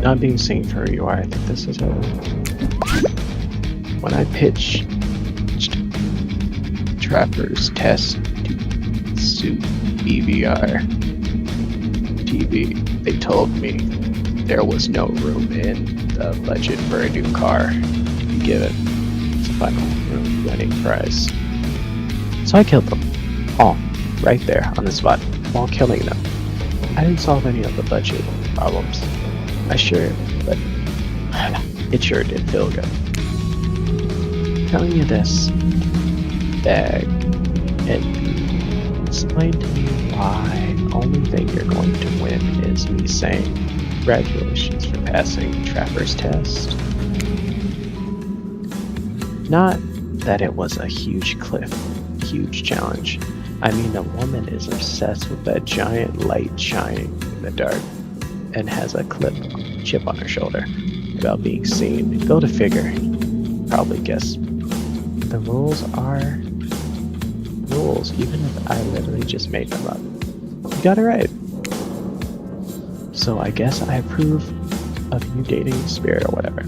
Not being seen for who you are, I think this is over. When I pitched Trapper's test to suit EVR TV, they told me there was no room in the budget for a new car to give it its final winning prize. So I killed them all right there on the spot while killing them. I didn't solve any of the budget problems. But it sure did feel good. Telling you this, bag, and explain to me why the only thing you're going to win is me saying congratulations for passing Trapper's test. Not that it was a huge challenge. I mean, the woman is obsessed with that giant light shining in the dark and has a chip on her shoulder about being seen. Go to figure. Probably guess. The rules are rules, even if I literally just made them up. You got it right. So I guess I approve of you dating Spirit or whatever.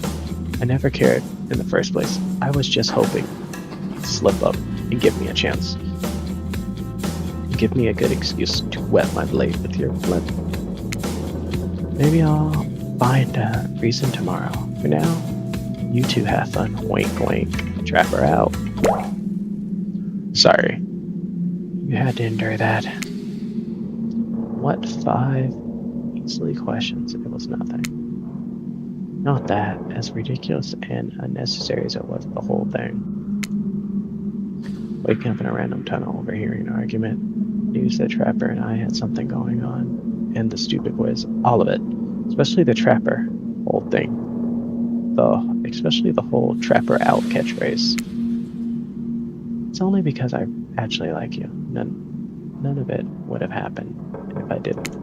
I never cared in the first place. I was just hoping you'd slip up and give me a chance. Give me a good excuse to wet my blade with your blood. Maybe I'll find a reason tomorrow. For now, you two have fun. Wink, wink. Trapper out. Sorry. You had to endure that. What 5 easily questions? It was nothing. Not that, as ridiculous and unnecessary as it was, the whole thing. Waking up in a random tunnel, overhearing an argument, news that Trapper and I had something going on, and the stupid quiz, all of it. Especially the Trapper whole thing. Especially the whole Trapper out catchphrase. It's only because I actually like you. None of it would have happened if I didn't.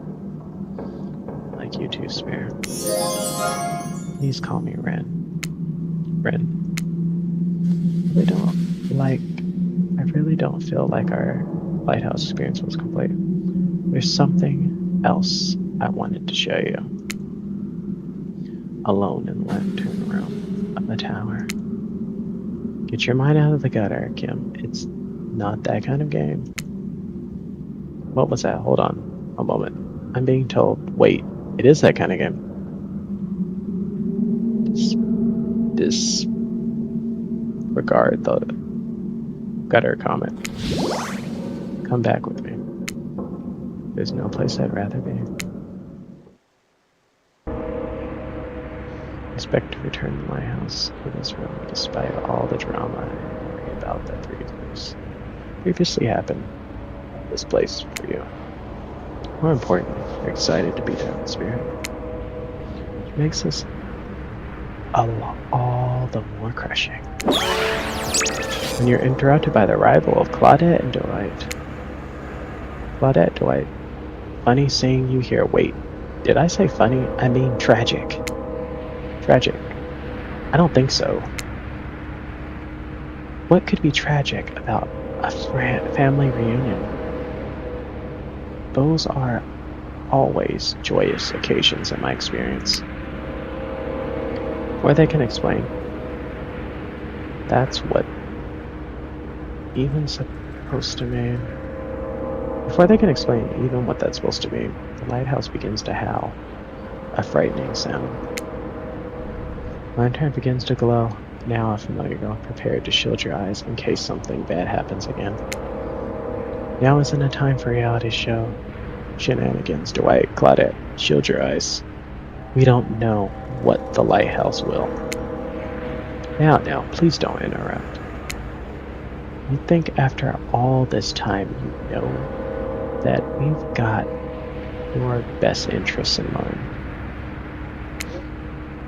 Like you too, Spare. Please call me Ren. I really don't feel like our lighthouse experience was complete. There's something else I wanted to show you. Alone in the left-turn room of the tower. Get your mind out of the gutter, Kim. It's not that kind of game. What was that? Hold on a moment. I'm being told, wait, it is that kind of game. Disregard the gutter comment. Come back with me. There's no place I'd rather be. Expect to return to my house in this room despite all the drama and worry about that previously happened. This place for you. More importantly, you're excited to be there in spirit. Which makes this all the more crushing. When you're interrupted by the arrival of Claudette and Dwight. Claudette, Dwight. Funny seeing you here. Wait, did I say funny? I mean tragic. Tragic. I don't think so. What could be tragic about a family reunion? Those are always joyous occasions in my experience. Before they can explain, that's what even supposed to mean. Before they can explain even what that's supposed to mean, the lighthouse begins to howl, a frightening sound. Lantern begins to glow. Now a familiar girl, prepared to shield your eyes in case something bad happens again. Now isn't a time for reality show shenanigans. Dwight, Claudette, shield your eyes. We don't know what the lighthouse will. Now, please don't interrupt. You think after all this time you know that we've got your best interests in mind.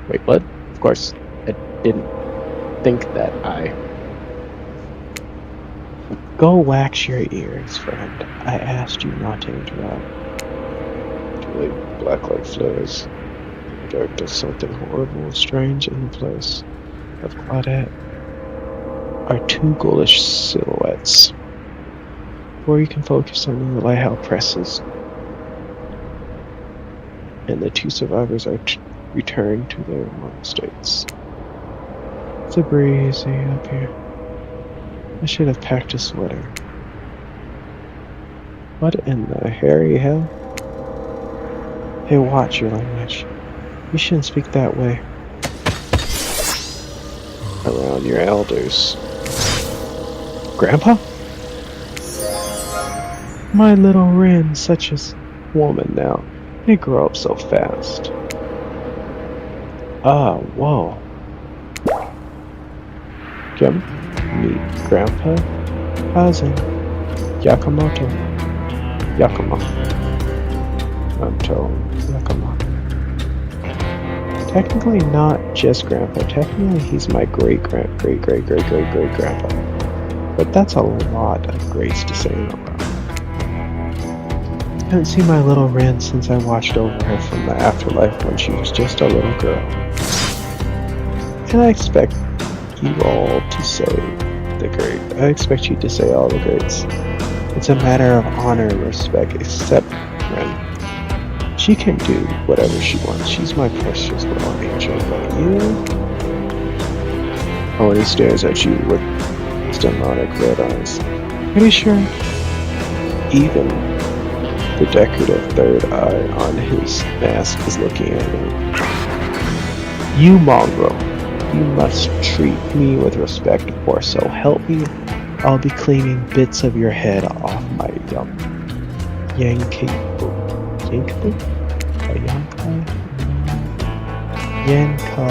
Wait, what? Of course, I didn't think that I... Go wax your ears, friend. I asked you not to interrupt. Julie, black like flares. Dark does something horrible and strange in the place of Claudette are two ghoulish silhouettes. Or you can focus on the lighthouse presses. And the two survivors are returned to their normal states. It's a breezy up here. I should have packed a sweater. What in the hairy hell? Hey, watch your language. You shouldn't speak that way around your elders. Grandpa? My little Ren, such a woman now. They grow up so fast. Ah, whoa. Kim, meet Grandpa, cousin, Yakamoto. Yakama. I'm told Yakamoto. Technically not just Grandpa. Technically he's my great-great-great-great-great-great-great-grandpa. But that's a lot of greats to say in a row. I haven't seen my little Ren since I watched over her from the afterlife when she was just a little girl. And I expect you all to say the great. I expect you to say all the greats. It's a matter of honor and respect, except Ren. She can do whatever she wants. She's my precious little angel, but you... Oh, and he stares at you with his demonic red eyes. Pretty sure even the decorative third eye on his mask is looking at me. You mongrel, you must treat me with respect, or so help me, I'll be cleaning bits of your head off my Yanka.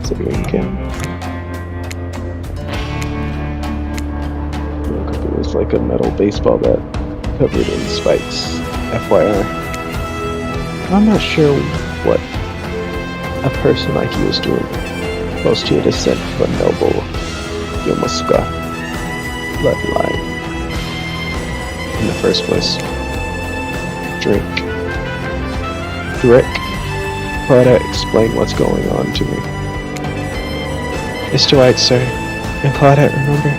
Is it Yanka? It was like a metal baseball bat covered in spikes. FYI. I'm not sure what a person like you is doing close to a descent of a noble Yomusuka bloodline. In the first place. Drink. Claudette, explain what's going on to me. It's Dwight, sir. And Claudette, remember?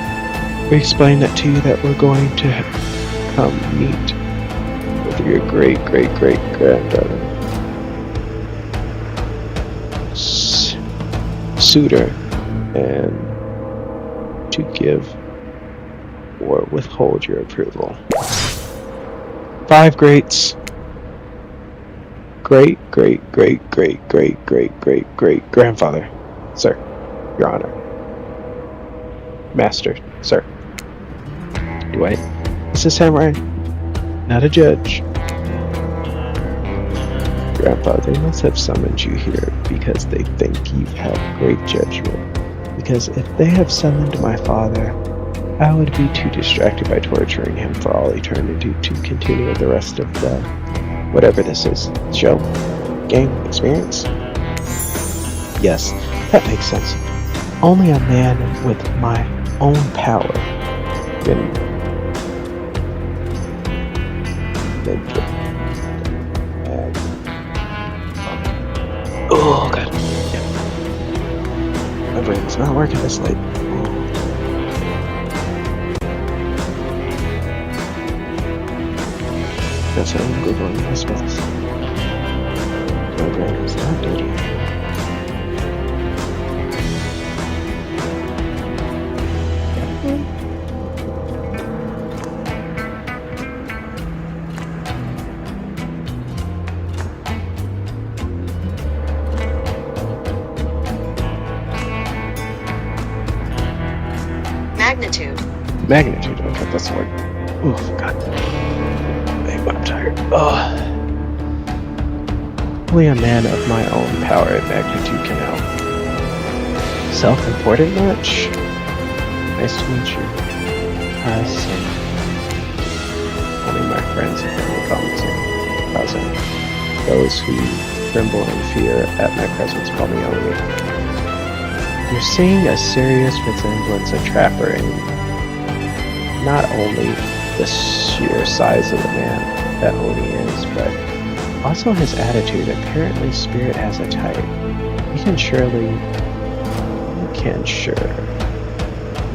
We explained it to you that we're going to come meet with your great-great-great-granddaughter. Suitor, and to give or withhold your approval. 5 greats. Great-great-great-great-great-great-great-great-grandfather. Sir, Your Honor. Master, sir. Dwight, this is Samurai, not a judge. Grandpa, they must have summoned you here because they think you have great judgment. Because if they have summoned my father, I would be too distracted by torturing him for all eternity to continue the rest of the whatever this is. Show? Game? Experience? Yes, that makes sense. Only a man with my own power can oh god. Yeah. My brain's not working this late. Guess I'm googling my spells. My brain is not dirty. Magnitude, okay, that's the word. Oof, god. I'm tired. Ugh. Only a man of my own power and magnitude can help. Self-important much? Nice to meet you. I see. Only my friends and family call me cousin. Those who tremble in fear at my presence, call me Oni. You're seeing a serious resemblance of Trapper in not only the sheer size of the man that Oni is, but also his attitude. Apparently Spirit has a type.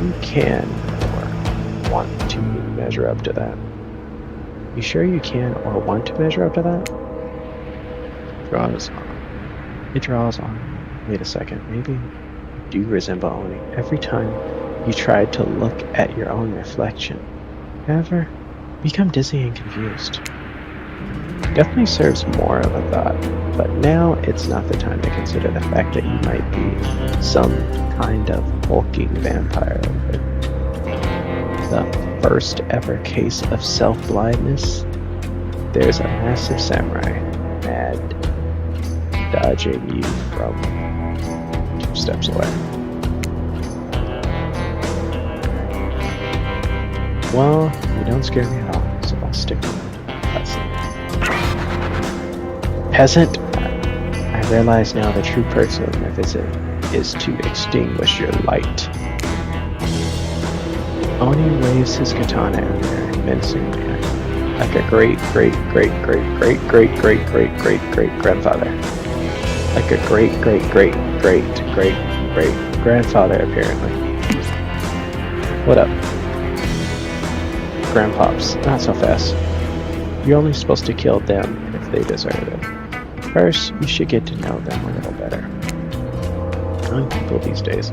You can or want to measure up to that. You sure you can or want to measure up to that? Draws on. It draws on. Wait a second, maybe you do resemble Oni. Every time you try to look at your own reflection, however, become dizzy and confused. Definitely serves more of a thought, but now it's not the time to consider the fact that you might be some kind of hulking vampire. The first ever case of self-blindness. There's a massive samurai mad dodging you from 2 steps away. Well, you don't scare me at all, so I'll stick with it. Peasant, I realize now the true purpose of my visit is to extinguish your light. Oni waves his katana in the air menacingly, like a great grandfather. Like a great grandfather, apparently. What up? Grandpops, not so fast. You're only supposed to kill them if they deserve it. First, you should get to know them a little better. Young people these days,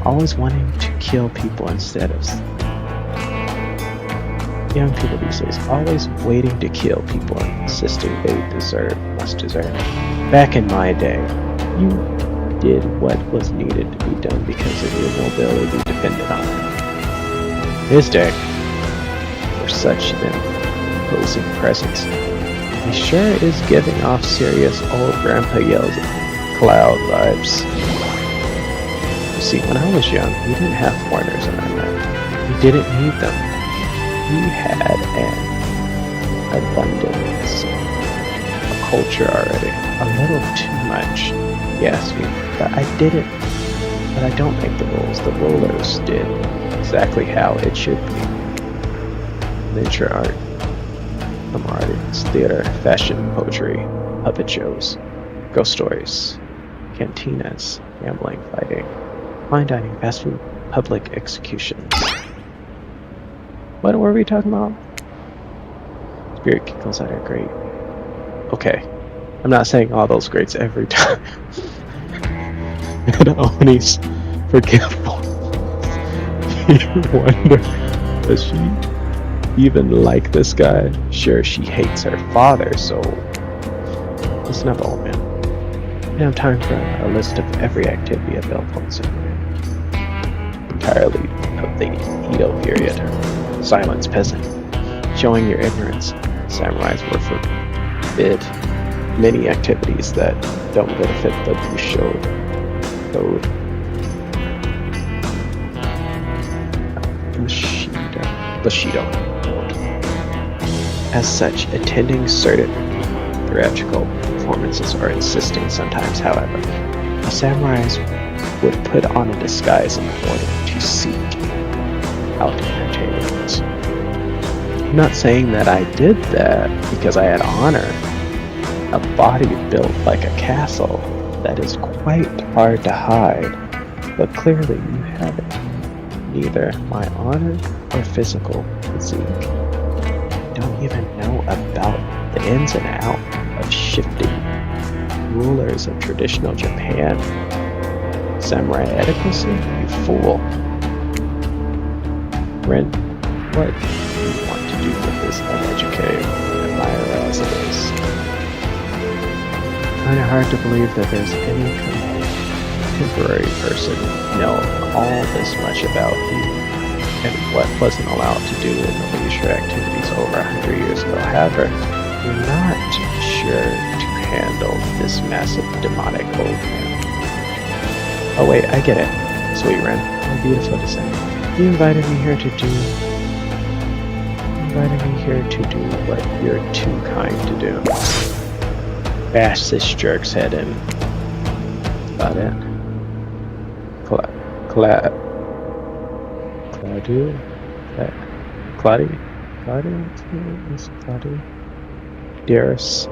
always wanting to kill people instead of... Young people these days, always waiting to kill people and insisting they must deserve. Back in my day, you did what was needed to be done because of your nobility depended on it. His day, for such an imposing presence, he sure is giving off serious old grandpa yells cloud vibes. You see, when I was young, we didn't have foreigners around that. We didn't need them. We had an abundance of culture already. A little too much, yes, but I don't make the rules. The rulers did exactly how it should be. Miniature art, film artists, theater, fashion, poetry, puppet shows, ghost stories, cantinas, gambling, fighting, fine dining, fast food, public executions. What were we talking about? Spirit giggles at her grate. Okay, I'm not saying all those grates every time. And Oni's forgetful. You wonder, does she even like this guy? Sure, she hates her father, so listen up, old man. We have time for a list of every activity available in Samurai. Entirely of the Edo period. Silence, peasant. Showing your ignorance, samurais were forbid many activities that don't benefit the Bushido. As such, attending certain theatrical performances or insisting sometimes, however, the samurais would put on a disguise in order to seek out entertainment. I'm not saying that I did that because I had honor. A body built like a castle that is quite hard to hide, but clearly you have it. Neither my honor or physical physique. Don't even know about the ins and outs of shifting rulers of traditional Japan. Samurai etiquette? You fool. Ren, what do you want to do with this uneducated admirer as it is? Kinda hard to believe that there's any contemporary person know all this much about you and what wasn't allowed to do in the leisure activities over 100 years ago. However, we're not sure to handle this massive demonic old man. Oh wait, I get it. Sweet Ren, how beautiful to say. You invited me here to do what you're too kind to do. bash this jerk's head in. About it. Claudia? Dearest,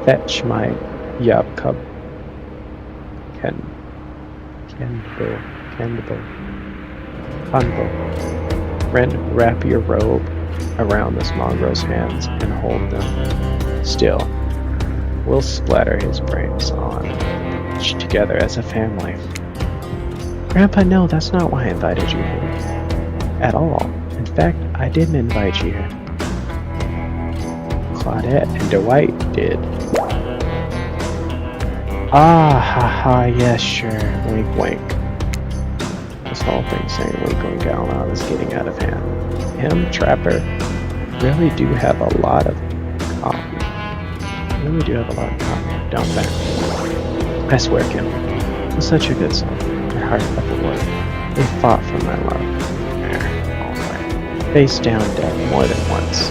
fetch my yob cub. Candle. Ren, wrap your robe around this mongrel's hands and hold them still. We'll splatter his brains on together as a family. Grandpa, no, that's not why I invited you here. At all. In fact, I didn't invite you here. Claudette and Dwight did. Ah, haha, yes, sure. Wink, wink. This whole thing saying wink, wink out loud is getting out of hand. Him, Trapper, really do have a lot of coffee. Don't they? I swear, Kim, it's such a good song. Your heart at the word. They fought for my love. Alright. Face down dead more than once.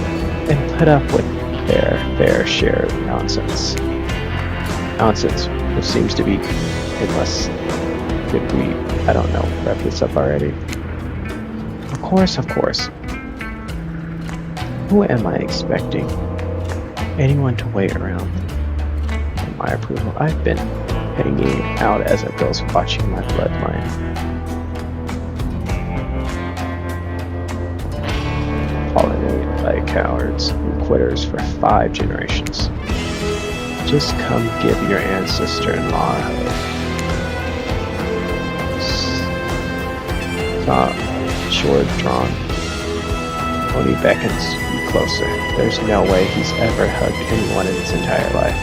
And put up with their fair share of nonsense. Nonsense, which seems to be, unless, did we, I don't know, wrap this up already? Of course. Who am I expecting? Anyone to wait around for my approval? I've been hanging out as a ghost watching my bloodline. Pollinated by cowards and quitters for 5 generations. Just come give your ancestor-in-law a hug. Sword drawn. When he beckons you closer, there's no way he's ever hugged anyone in his entire life.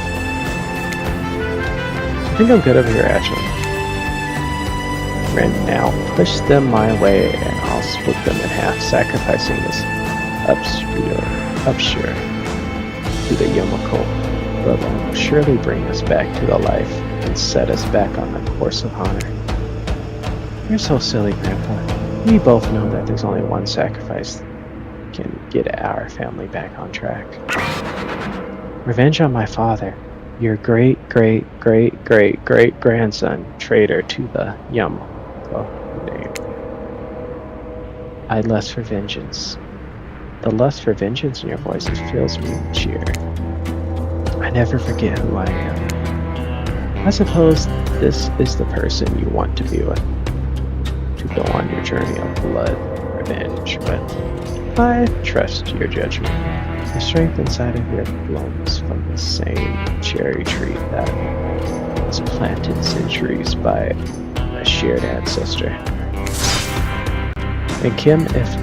I think I'm good over here, actually. Ren, now push them my way and I'll split them in half, sacrificing this upshur to the Yomoko bloodline will surely bring us back to the life and set us back on the course of honor. You're so silly, Grandpa. We both know that there's only one sacrifice that can get our family back on track. Revenge on my father, your great-great-great-great-great-grandson, traitor to the Yomoko name. I lust for vengeance. The lust for vengeance in your voices fills me with cheer. I never forget who I am. I suppose this is the person you want to be with, to go on your journey of blood revenge, but I trust your judgment. The strength inside of your blooms from the same cherry tree that was planted centuries by a shared ancestor. And Kim, if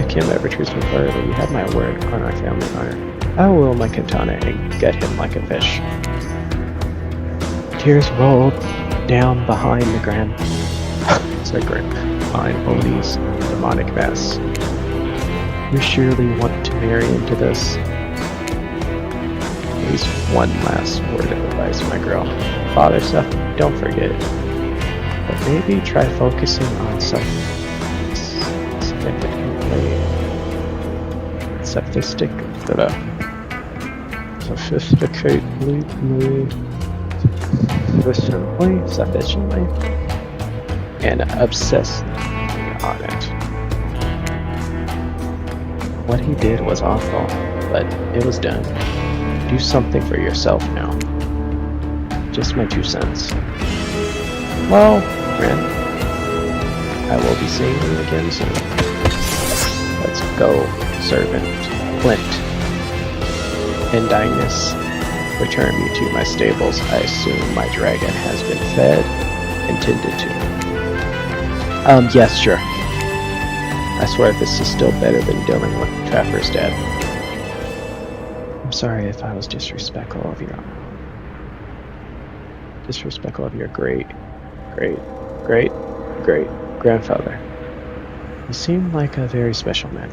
Kim ever treats me further, you have my word on our family honor. I will my katana and gut him like a fish. Tears rolled down behind the behind Oni's demonic mass. You surely want to marry into this? Please, one last word of advice, my girl. Father stuff, don't forget it. But maybe try focusing on something sufficiently and obsess on it. What he did was awful, but it was done. Do something for yourself now. Just my 2 cents. Well, Ren, I will be seeing you again soon. Let's go, servant. Flint. Indinus, return me to my stables. I assume my dragon has been fed and tended to. Yes, sure. I swear this is still better than dealing with Trapper's dad. I'm sorry if I was disrespectful of your great grandfather. He seemed like a very special man.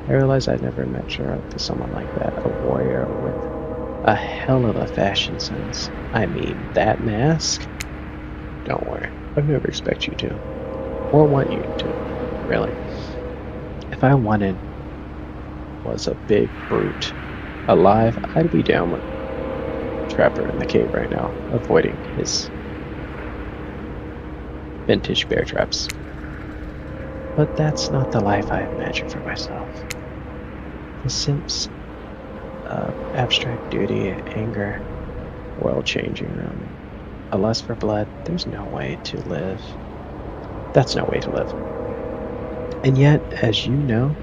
I realized I'd never measure up to someone like that, a warrior with a hell of a fashion sense. I mean, that mask? Don't worry, I'd never expect you to. Or want you to, really. If I was a big brute alive, I'd be down with trapper in the cave right now, avoiding his vintage bear traps. But that's not the life I imagined for myself. The simps of abstract duty, anger, world-changing, a lust for blood, there's no way to live. That's no way to live. And yet, as you know,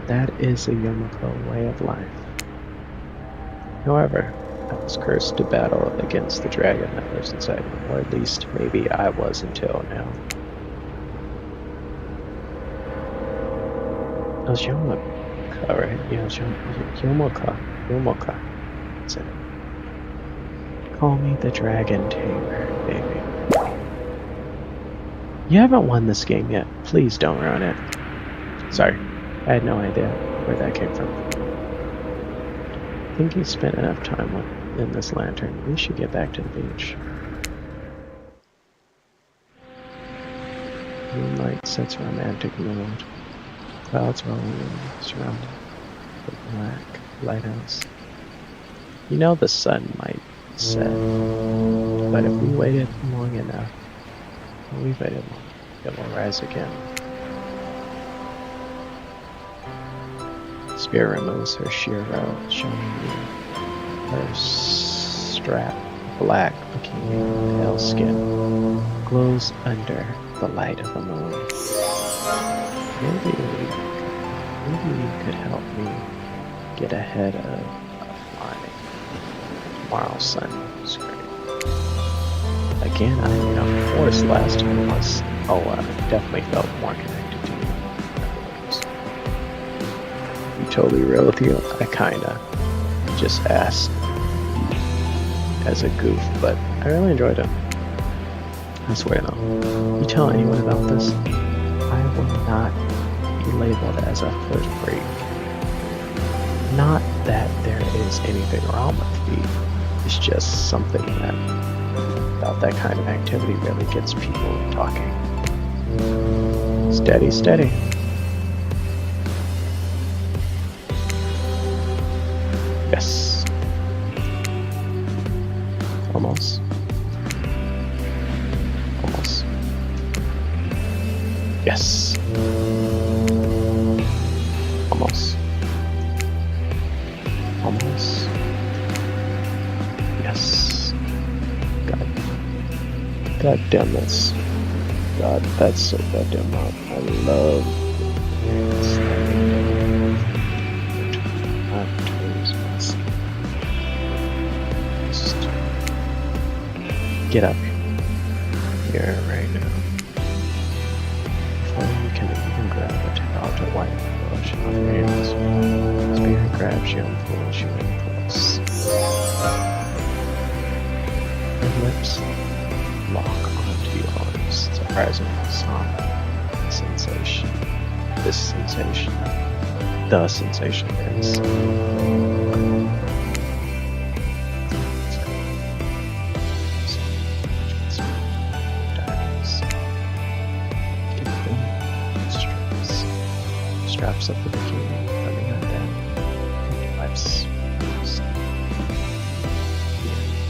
that is a Yomoko way of life. However, I was cursed to battle against the dragon that lives inside me, or at least maybe I was until now. It was Yomoko, right? Yeah, it was Yomoko. That's it. Call me the Dragon Tamer, baby. You haven't won this game yet. Please don't ruin it. Sorry, I had no idea where that came from. I think you spent enough time in this lantern. We should get back to the beach. Moonlight sets a romantic mood. Clouds rolling in, surrounded by the black lighthouse. You know the sun might set, but if we waited long enough, it will rise again. Spirit removes her sheer robe, showing you her strap, black bikini, pale skin, glows under the light of the moon. Maybe you could help me get ahead of my tomorrow's sun. Again, of course, last time was, definitely felt more connected to you. Be totally real with you, I kinda just asked as a goof, but I really enjoyed it. I swear though, you tell anyone about this, I will not be labeled as a foot freak. Not that there is anything wrong with feet, it's just something that about that kind of activity really gets people talking. Steady, steady. Yes. Almost. Almost. Yes. Almost. Almost. Yes. God damn this. God, that's so goddamn loud. I love just get up here right now. Before you can even grab a towel to wipe the bush on your hands, Spirit grabs you and pulls you in place. Her lips lock onto yours, surprisingly soft sensation. This sensation, the sensation is straps up the bikini, coming on down, wipes,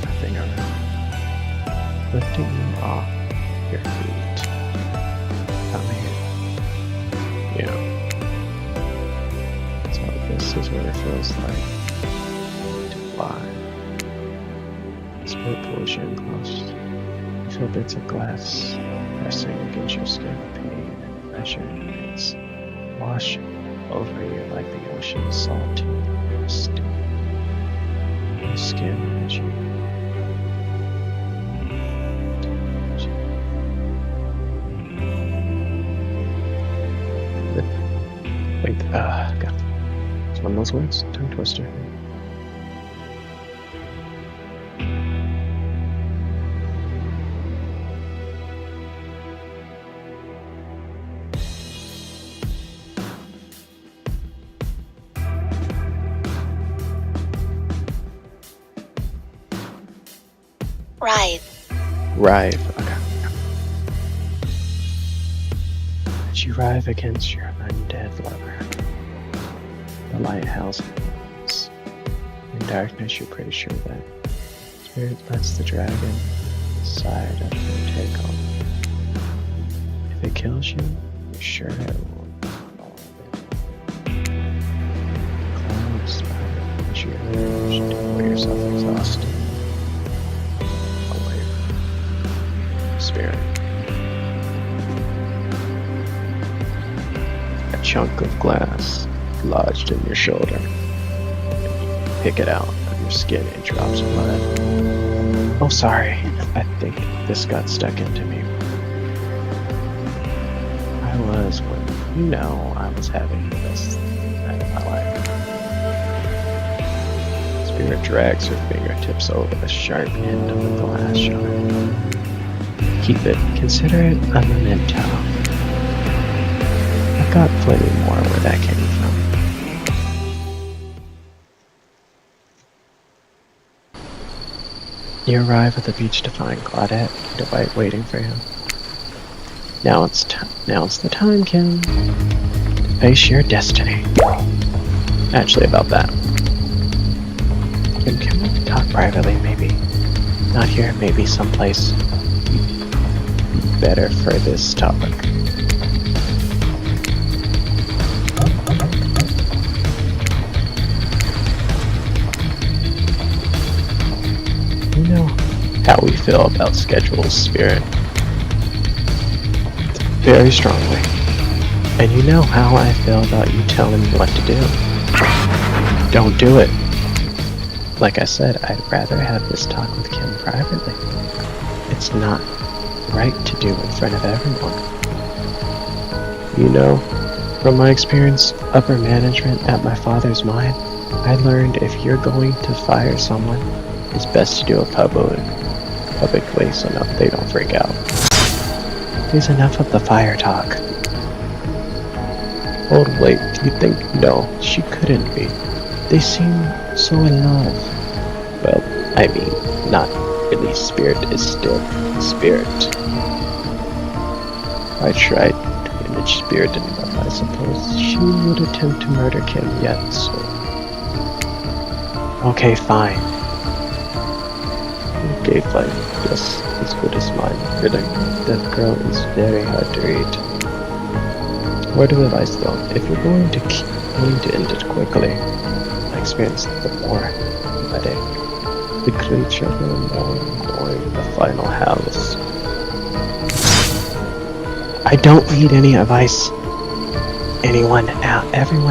nothing around, lifting you off your feet. Come here. Yeah. So this is what it feels like to fly. Spirit pulls you in close. You feel bits of glass pressing against your skin, pain and pressure, and it's wash over you like the ocean's salty mist. Your skin as you wait, God. It's one of those words, tongue twister. Rive. Okay. As you rive against your undead lover, the lighthouse hangs. In darkness, you're pretty sure that it's Spirit lets the dragon decide of your take on it. If it kills you, you're sure it will involve it. Closed by the nature of the urge to feel yourself exhausted. Away from Spirit. A chunk of glass lodged in your shoulder. Pick it out of your skin and drops of blood. Oh, sorry. I think this got stuck into me. I was I was having the best night of my life. Spirit drags her fingertips over the sharp end of the glass jar. Keep it. Consider it a memento. I've got plenty more where that came from. You arrive at the beach to find Claudette and Dwight waiting for you. Now it's the time, Kim, to face your destiny. Actually, about that. Kim, can we talk privately, maybe? Not here, maybe someplace better for this topic. You know how we feel about schedules, Spirit. Very strongly. And you know how I feel about you telling me what to do. Don't do it. Like I said, I'd rather have this talk with Kim privately. It's not right to do in front of everyone. You know, from my experience, upper management at my father's mine, I learned if you're going to fire someone, it's best to do it publicly so they don't freak out. There's enough of the fire talk. Hold, wait, you think? No, she couldn't be. They seem so in love. Well, I mean, not really. Spirit is still Spirit. I tried to image Spirit in love. I suppose she would attempt to murder Kim yet, so... Okay, fine. Okay, fine. Just as good as mine. Really, that girl is very hard to read. Word of advice though, if you're going to end it quickly, I experienced the more by day. The creature will knowing the final house. I don't need any advice. Everyone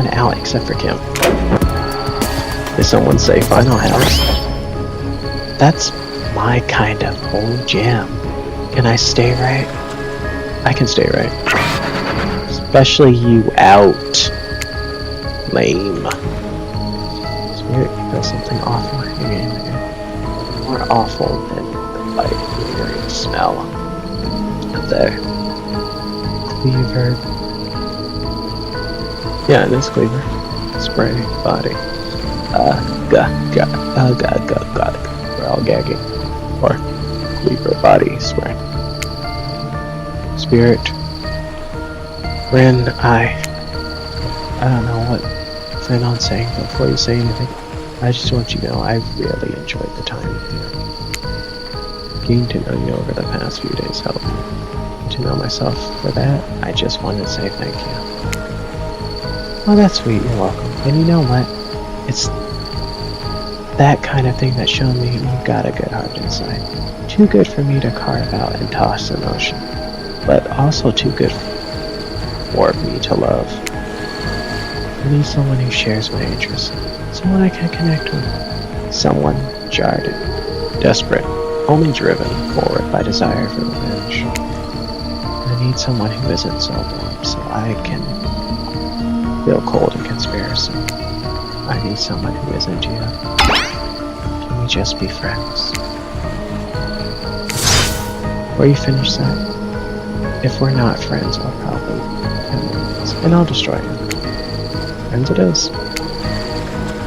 out except for Kim. Did someone say final house? That's my kind of whole jam. Can I stay right? I can stay right. Especially you out. Lame. Spirit, you feel something awful hanging in there. More awful than the light lingering smell. There. Cleaver. Yeah, it is Cleaver. Spray body. Got it. We're all gagging. Or Cleaver body spray. Spirit. Ren, I don't know what I plan on saying before you say anything. I just want you to know I really enjoyed the time with you. Getting to know you over the past few days helped me to know myself. For that, I just wanted to say thank you. Oh, that's sweet. You're welcome. And you know what? It's that kind of thing that showed me you've got a good heart inside. Too good for me to carve out and toss in the ocean, but also too good for me to love. I need someone who shares my interests, someone I can connect with, someone jarred, desperate, only driven forward by desire for revenge. I need someone who isn't so warm, so I can feel cold in conspiracy. I need someone who isn't you. Can we just be friends? Or you finish that? If we're not friends, I'll probably enemies, and I'll destroy you. Friends it is.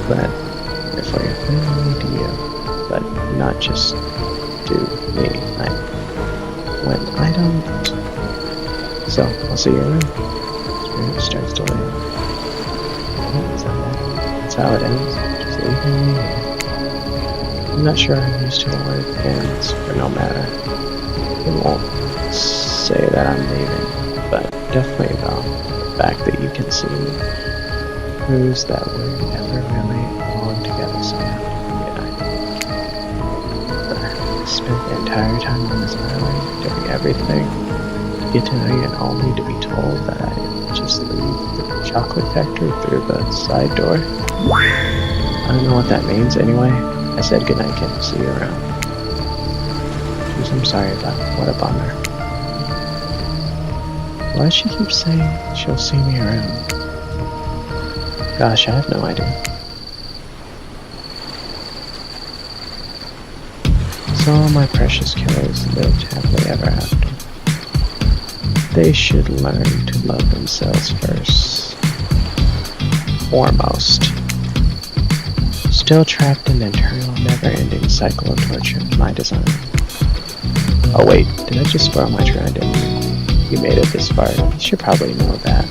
But if we're friendly to you, but not just to me, when I don't. So, I'll see you around. Spirit starts to land. Oh, is that it? That's how it ends. Just leaving me. I'm not sure I'm used to the word ends or no matter. It won't say that I'm leaving, but definitely the fact that you can see me proves that we're never really alone together somehow. I spent the entire time on this island doing everything to get to know you and only to be told that I just leave the chocolate factory through the side door. I don't know what that means anyway. I said goodnight, Kim. See you around. Jeez, I'm sorry about it. What a bummer. Why does she keep saying she'll see me around? Gosh, I have no idea. So my precious killers lived happily ever after. They should learn to love themselves first. Foremost. Still trapped in an eternal, never-ending cycle of torture, my design. Oh wait, did I just spoil my try, didn't you? You made it this far, you should probably know that.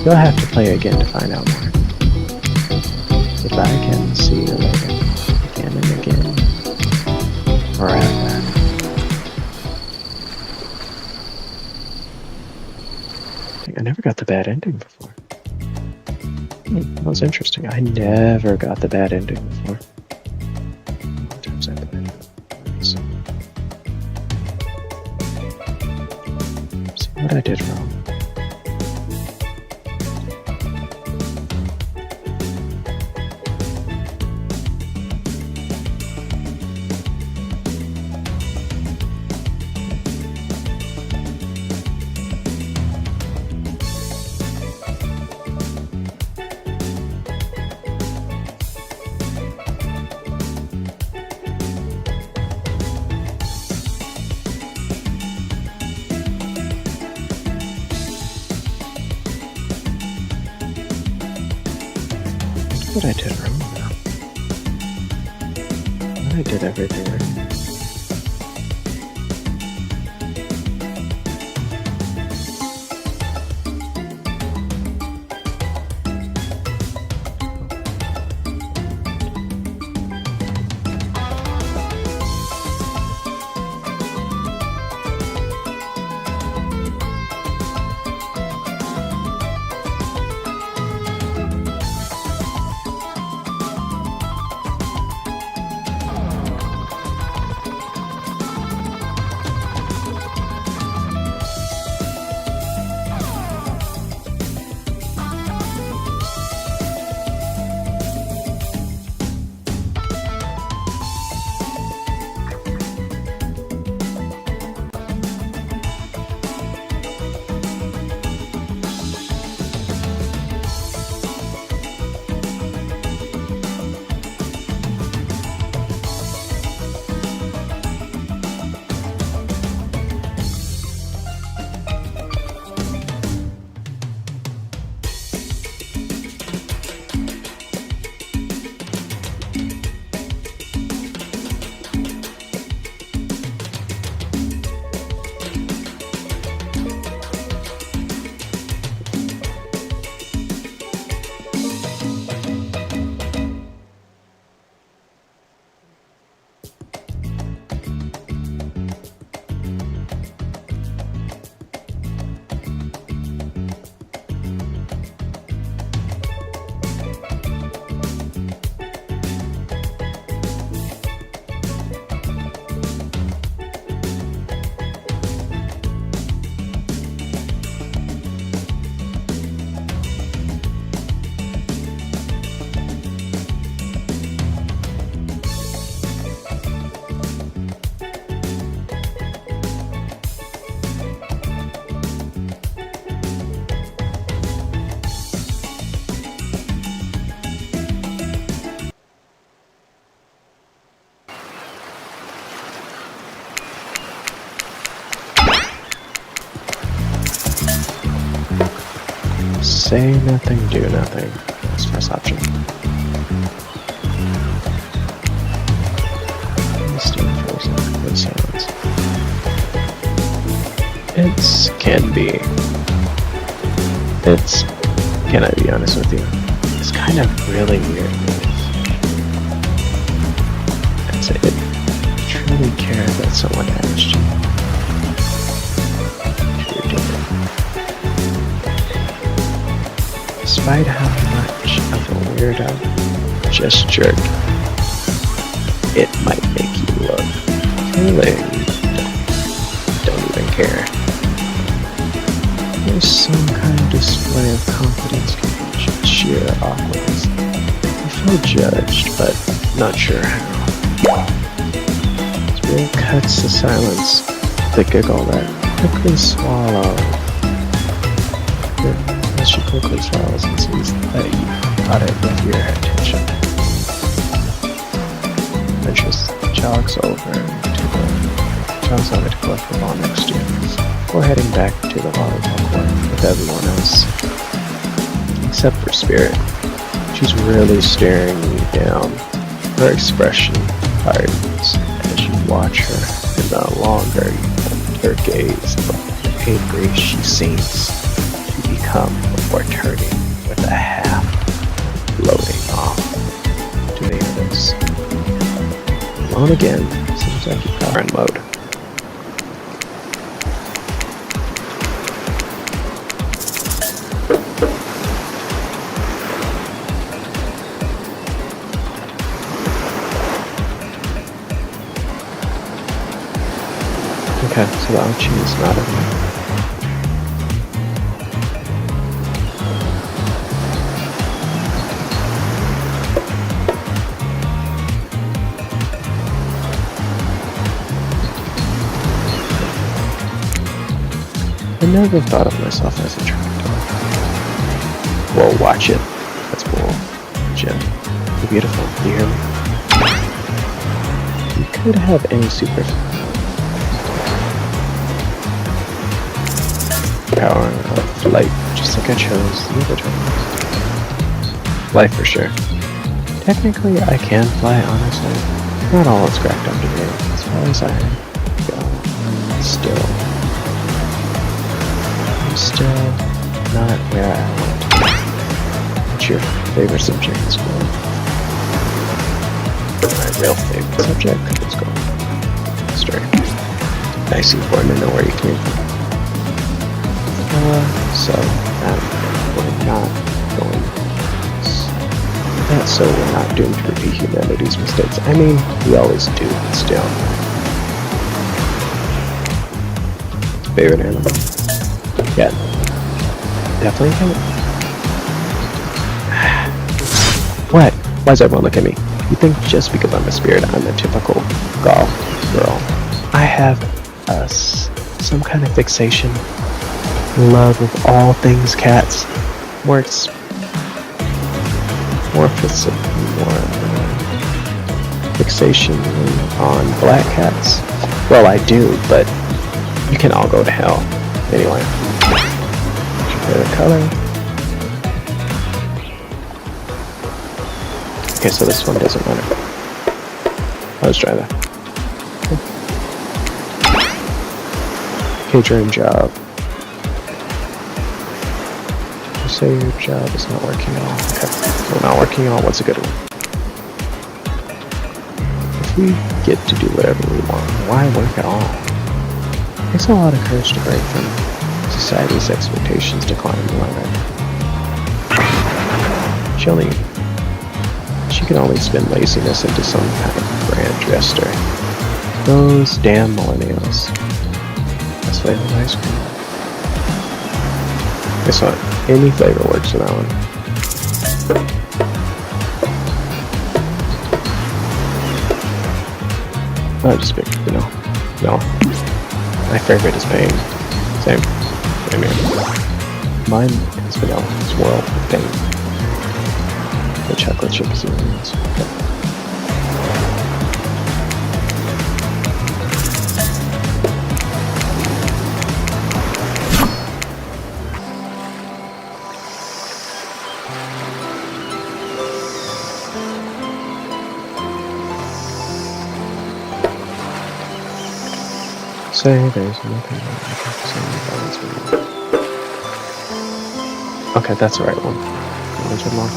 You'll have to play again to find out more. Goodbye, Ken. See you later. Again and again. Forever. I never got the bad ending before. That was interesting. I never got the bad ending before. How many times I played it? So, see what I did wrong. What I did wrong now? I did everything right. Say nothing, do nothing. That's the first option. Stay frozen with silence. Can I be honest with you? It's kind of really weird. does it truly care that someone asked you? True to it. Despite how much of a weirdo just jerk it might make you look, really don't even care. There's some kind of display of confidence can be just sheer awkwardness. I feel judged, but not sure how. Spirit cuts the silence, the giggle that quickly swallows. As she quickly swallows and sees that you caught it with your attention. Then just jogs over to collect the ball next to you before heading back to the volleyball court with everyone else. Except for Spirit. She's really staring you down. Her expression hardens as you watch her, and the longer you hold her gaze, the more angry she seems to become before turning with a half floating off to the others. Alone again, seems like you've got in mode. Okay, so the Archie is not in there. I never thought of myself as attractive. Well, watch it. That's cool. Jim, you're beautiful. Do you hear me? You could have any super power of light, just like I chose the other times. Life for sure. Technically, I can fly, honestly. Not all it's cracked up to be, as far as I go. I'm still not where I want to be. What's your favorite subject in school? My real favorite subject is school. History. Nice and important to know where you came from. So we're not going. So we're not doomed to repeat humanity's mistakes. I mean, we always do, but still. Favorite animal? Yeah, definitely him. What? Why does everyone look at me? You think just because I'm a spirit, I'm a typical golf girl? I have some kind of fixation. Love of all things cats. More fixation on black cats. Well, I do, but you can all go to hell. Anyway, what's your favorite color? Okay, so this one doesn't matter. Let's try that. Okay, dream job. You say your job is not working at all. Okay, well, not working at all. What's a good one? If we get to do whatever we want, why work at all? It takes a lot of courage to break from society's expectations to climb the ladder. She can only spin laziness into some kind of grand gesture. Those damn millennials. Best flavor of ice cream. Guess what? Any flavor works for that one. I'll just pick vanilla. No. My favorite is pain. Same. Same here. Mine is vanilla. It's world with pain. The chocolate chip cereals. Okay. Say there's nothing that I can say. Okay, that's the right one.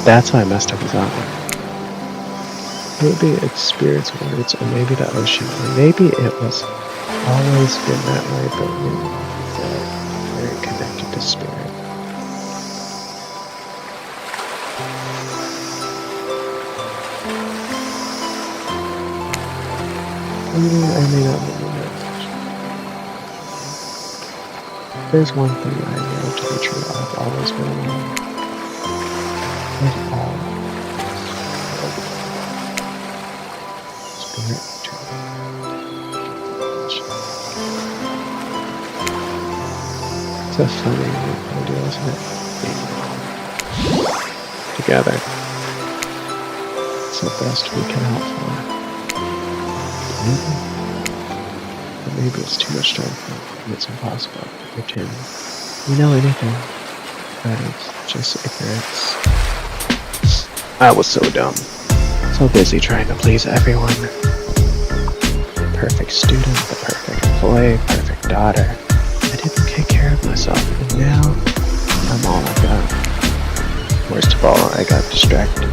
That's why I messed up his outfit. Maybe it's spirit's words, or maybe the ocean, or maybe it was always been that way, but you know, I feel like I'm very connected to spirit. I may not mean that much. There's one thing I know to be true. I've always been alone. With all spirit to it's a funny idea, isn't it? Being together. It's the best we can hope for. Maybe it's too much strength and it's impossible to pretend you know anything, but it's just ignorance. I was so dumb, so busy trying to please everyone. The perfect student, the perfect employee, perfect daughter. I didn't take care of myself, and now I'm all I've got. Worst of all, I got distracted.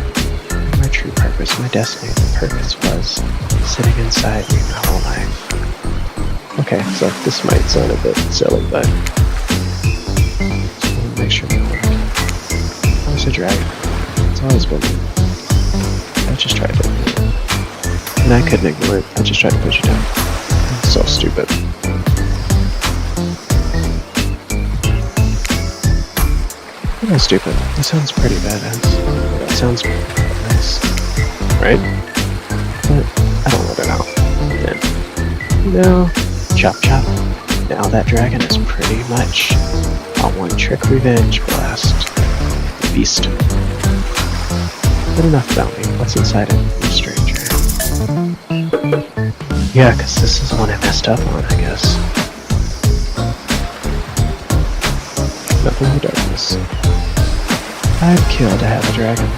My true purpose, my destiny, the purpose was sitting inside me my whole life. Okay, so this might sound a bit silly, but just want to make sure you're working. It's a dragon. It's always been there. I just tried to ignore it. And I couldn't ignore it. I just tried to push it down. It's so stupid. You know, stupid. That sounds pretty badass. That sounds nice. Right? But I don't let it out. Then, you know, chop chop. Now that dragon is pretty much a one-trick revenge blast. Beast. But enough about me. What's inside it, you stranger? Yeah, cause this is the one I messed up on, I guess. Nothing but darkness. I'd kill to have a dragon.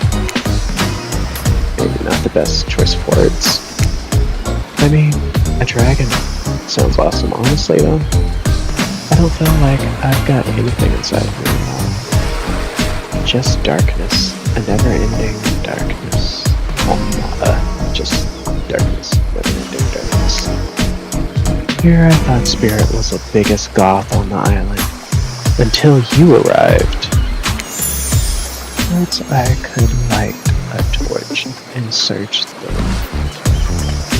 Maybe not the best choice of words. I mean, a dragon sounds awesome, honestly though. I don't feel like I've got anything inside of me anymore. Just darkness, a never-ending darkness. Just darkness, never-ending darkness. Here I thought Spirit was the biggest goth on the island, until you arrived. Once I could light a torch and search the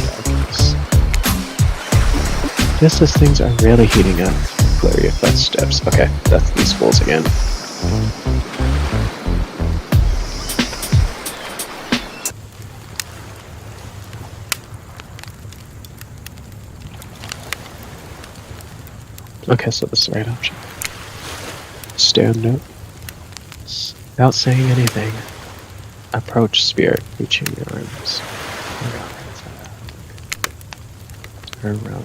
darkness. Just as things are really heating up, flurry of footsteps. Okay, that's these fools again. Okay, so this is the right option. Stand up. Without saying anything, approach Spirit, reaching your arms. Her realm.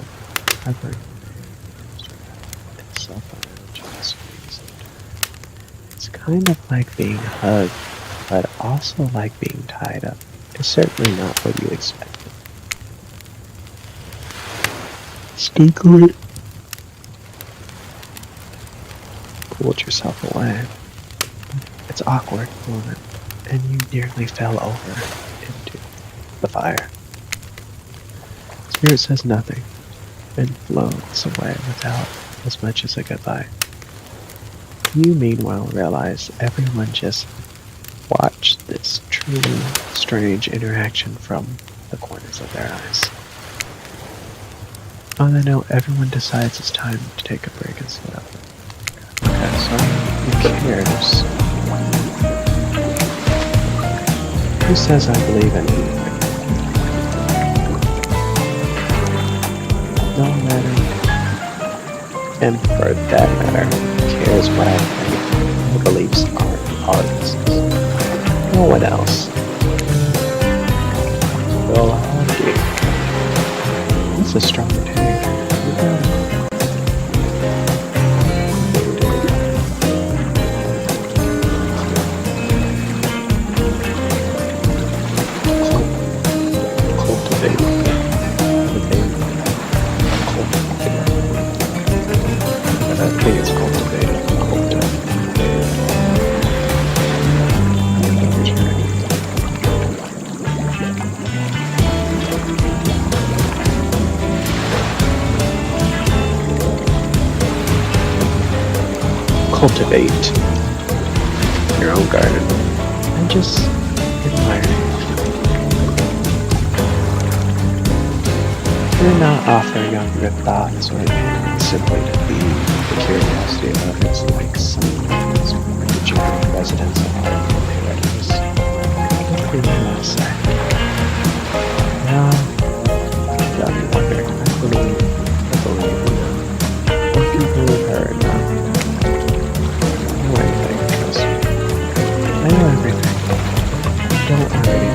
It's kind of like being hugged, but also like being tied up. It's certainly not what you expected. Stay quiet. Pulled yourself away. It's awkward moment, and you nearly fell over into the fire. Spirit says nothing, and floats away without as much as a goodbye. You meanwhile realize everyone just watched this truly strange interaction from the corners of their eyes. On the note, everyone decides it's time to take a break and sit up. Okay, so who cares? Who says I believe in anything? No matter. And for that matter, who cares what I think? My beliefs are ours. No one else. Well, I'll do. It's a strong tank. You got it. cultivate your own garden and just admire it. You're not offering up your thoughts or opinions simply to feed the curiosity of others like some original residents of our paradise. What do you want to say? Now, got me wondering. I believe you. If you believe her or not. I know anything, trust me. I know everything. Don't worry.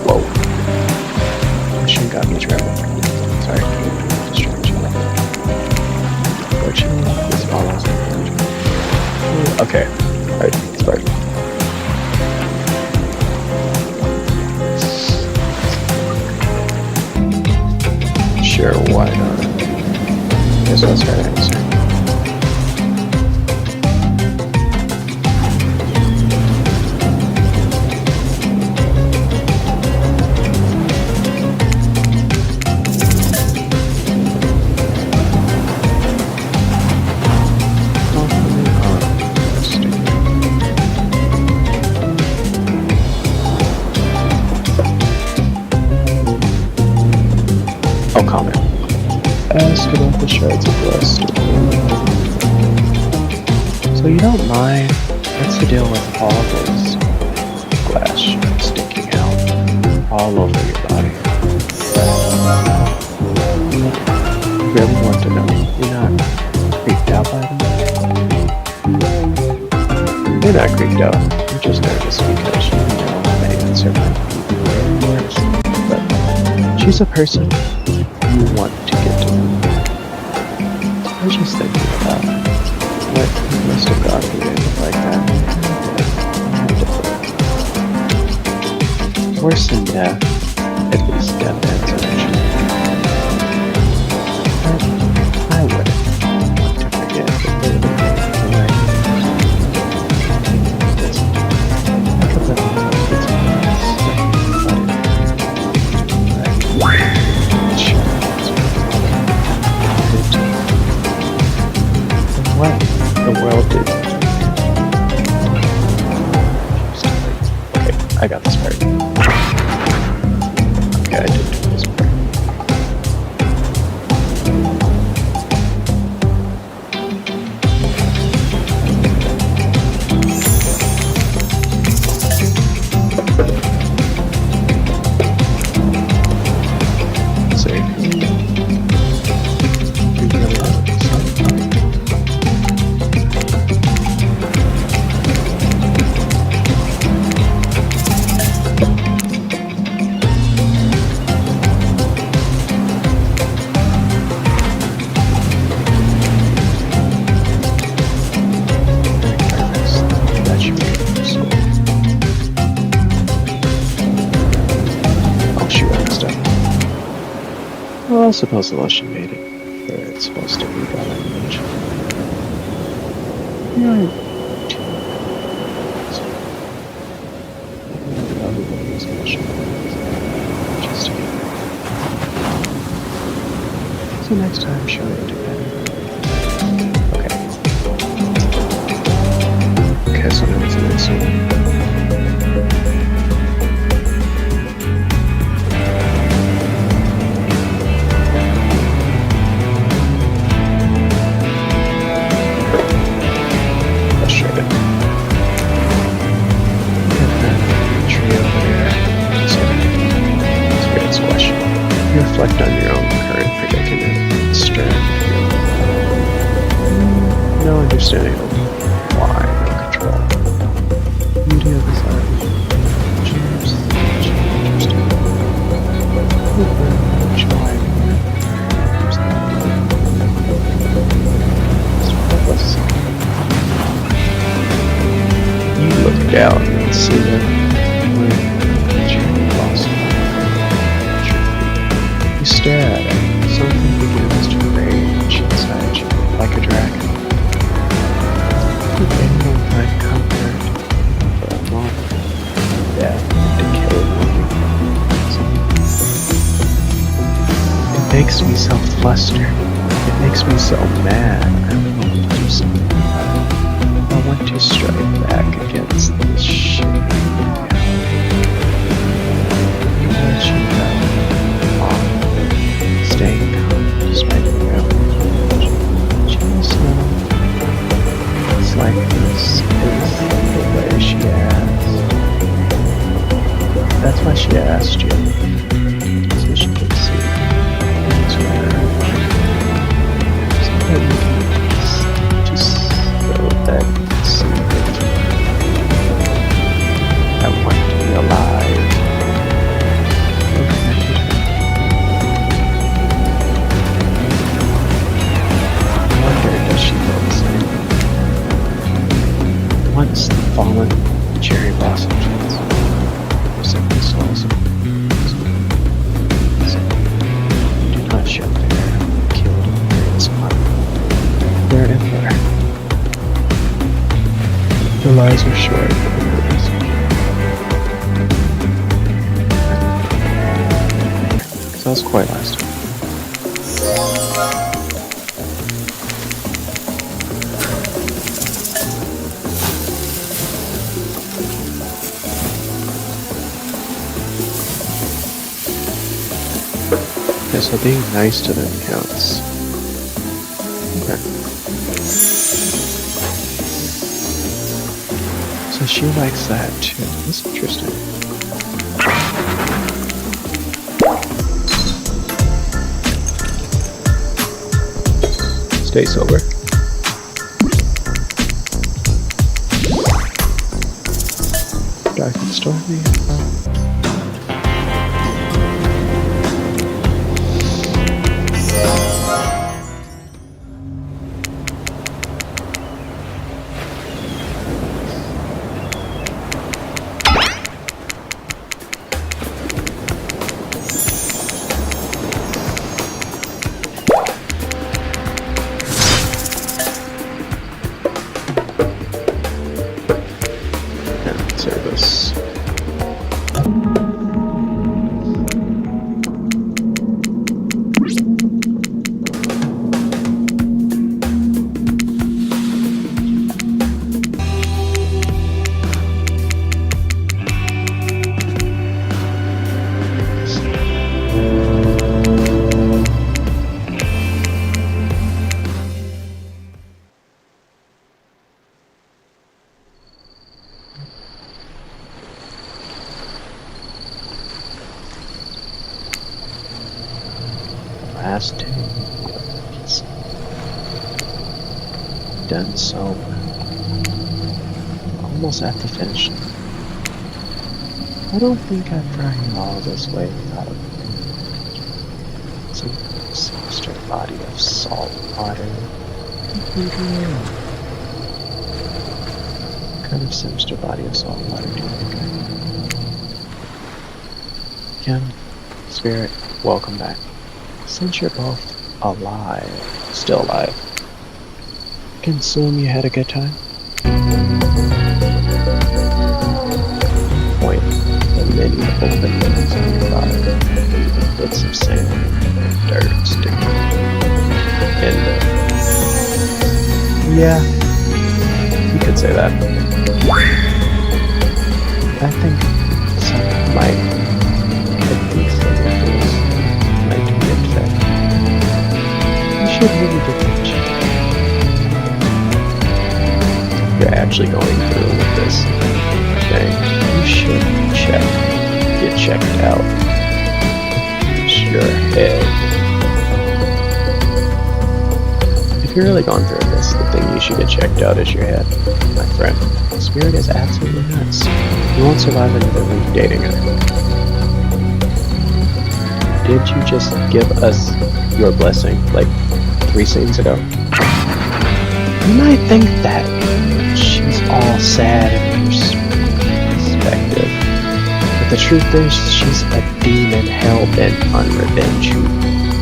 Whoa. Mission got me trouble. Sorry, distraction. Fortunately, this follows. Okay. Alright, start. Sure, why not? Guess that's her answer. I'll comment. Ask about the shards of rust. So you don't mind? What's the deal with all those glass shards sticking out all over your body? You really want to know? You're not creeped out by them? You're not creeped out. You're just nervous because you know many conservative people are worse. But she's a person you want to get to know. I was just thinking about what must have gone through it like that. Worse than death, at least death ends eventually. But I wouldn't want to forget the little things in life. Like a little it's what the world did. Okay, I got this part. Okay, I did do this part. Save. Well, I suppose the lotion made it where it's supposed to be by language. So next time, show it to better. Okay, so now it's the next one. Reflect on your own current predicament, stern feeling. No understanding of why, no control. Beauty of this art. Cheers. You look down and see them. You stare at it, something begins to rage inside you, like a dragon. makes me so flustered. It makes me so mad. I want to do something about it. I want to strike back against this shit. Let you know. Staying calm despite the reality. Just know it's like this is the way she asked. That's why she asked you. So she can see. It's her. So that you can just so that you can see it. I want to be alive. Once the fallen cherry blossom trees simply souls do not show their killed in spot. They're in there. The lies are short, but the movies. So that was quite last week. Okay, so being nice to them counts. Okay. So she likes that too. That's interesting. Stay sober. Dark and stormy. Service. Last 2 years. Done so well. Almost at the finish line. I don't think I've run all this way without a some sinister body of salt water. What kind of sinister body of salt water do you think I am? Kim, Spirit, welcome back. Since you're both alive, still alive, I can assume you had a good time? Point the many open wounds on your body, bits of sand, dirt sticking in there. Yeah, you could say that. I think some might at least say that this might be it that you should really get that checked. You're actually going through with this thing. You should get checked out. It's your head. If you're really going through this, the thing you should get checked out is your head, my friend. Spirit is absolutely nuts. You won't survive another week dating her. Did you just give us your blessing, like 3 scenes ago? You might think that she's all sad and perspective, but the truth is she's a demon hell-bent on revenge who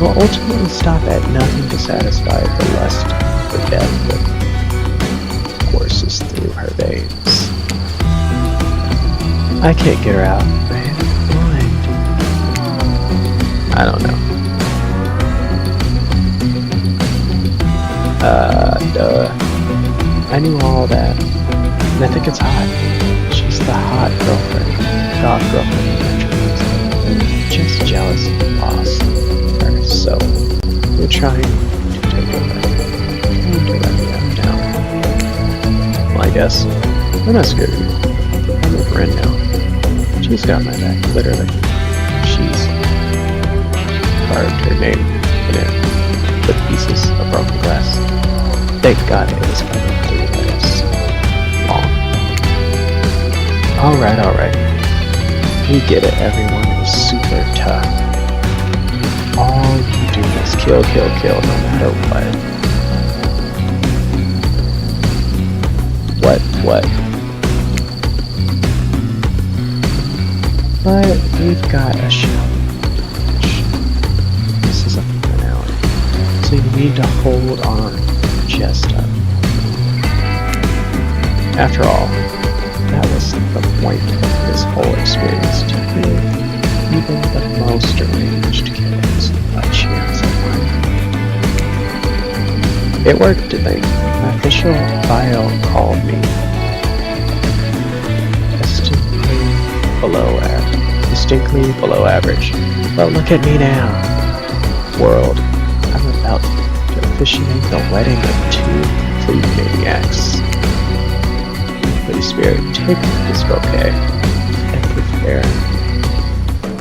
will ultimately stop at nothing to satisfy the lust for death that courses through her veins. I can't get her out. I don't know. Duh. I knew all that. And I think it's hot. She's the hot girlfriend. God girlfriend of my dreams. I'm just jealous and lost her, so we're trying to take over. Trying to let me down. Well, I guess I'm not scared of you. I'm a friend now. She's got my back, literally. She's carved her name in it with pieces of broken glass. Thank God it was only 3 letters long. Alright. We get it, everyone is super tough. All you do is kill, no matter what. What? But we've got a show. This is a finale. So you need to hold on just up. After all, that was the point of this whole experience, to give even the most deranged kids a chance at life. It worked, didn't they? My official bio called me distinctly below average. But look at me now. World, I'm about to officiate the wedding of 2 complete maniacs. Holy Spirit, take this bouquet and prepare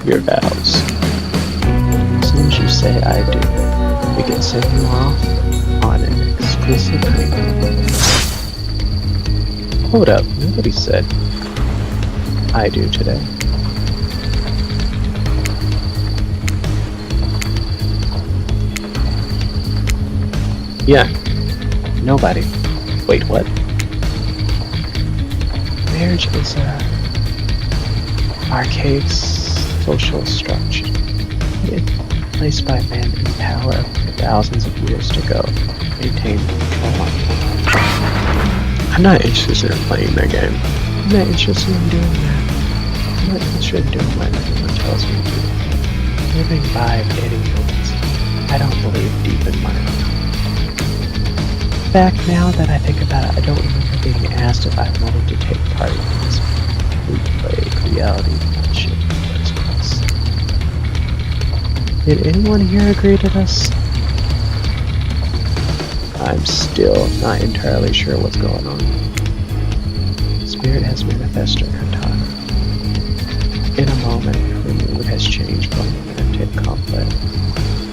your vows. As soon as you say I do, we can send you off on an exclusive honeymoon. Hold up, nobody said I do today. Yeah, nobody. Wait, what? Marriage is a archaic social structure. It's placed by men in power for thousands of years to go, maintain control on people. I'm not interested in playing that game. I'm not interested in doing that. I'm not interested in doing what everyone tells me to do. Living by idiots. I don't believe deep in my own. In fact, now that I think about it, I don't remember being asked if I wanted to take part in this bootleg reality bullshit in the first place. Did anyone here agree to this? I'm still not entirely sure what's going on. Spirit has manifested her time. In a moment, her mood has changed from romantic conflict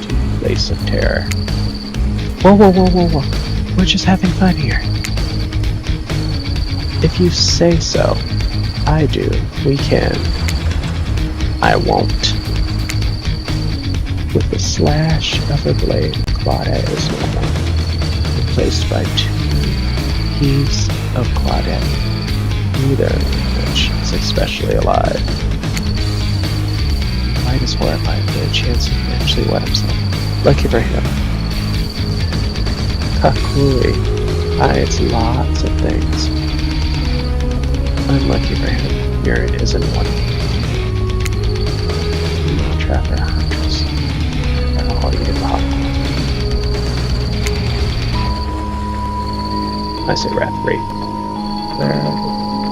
to a place of terror. Whoa. We're just having fun here. If you say so, I do. We can. I won't. With the slash of a blade, Claudette is no more. Replaced by 2 heaves of Claudette, neither of which is especially alive. Light is horrified for a chance to eventually wet himself. Lucky for him. Kakuri hides lots of things. Unlucky for him, Mirren isn't one. Trapper hunters are all eating popcorn. I say Wrath 3.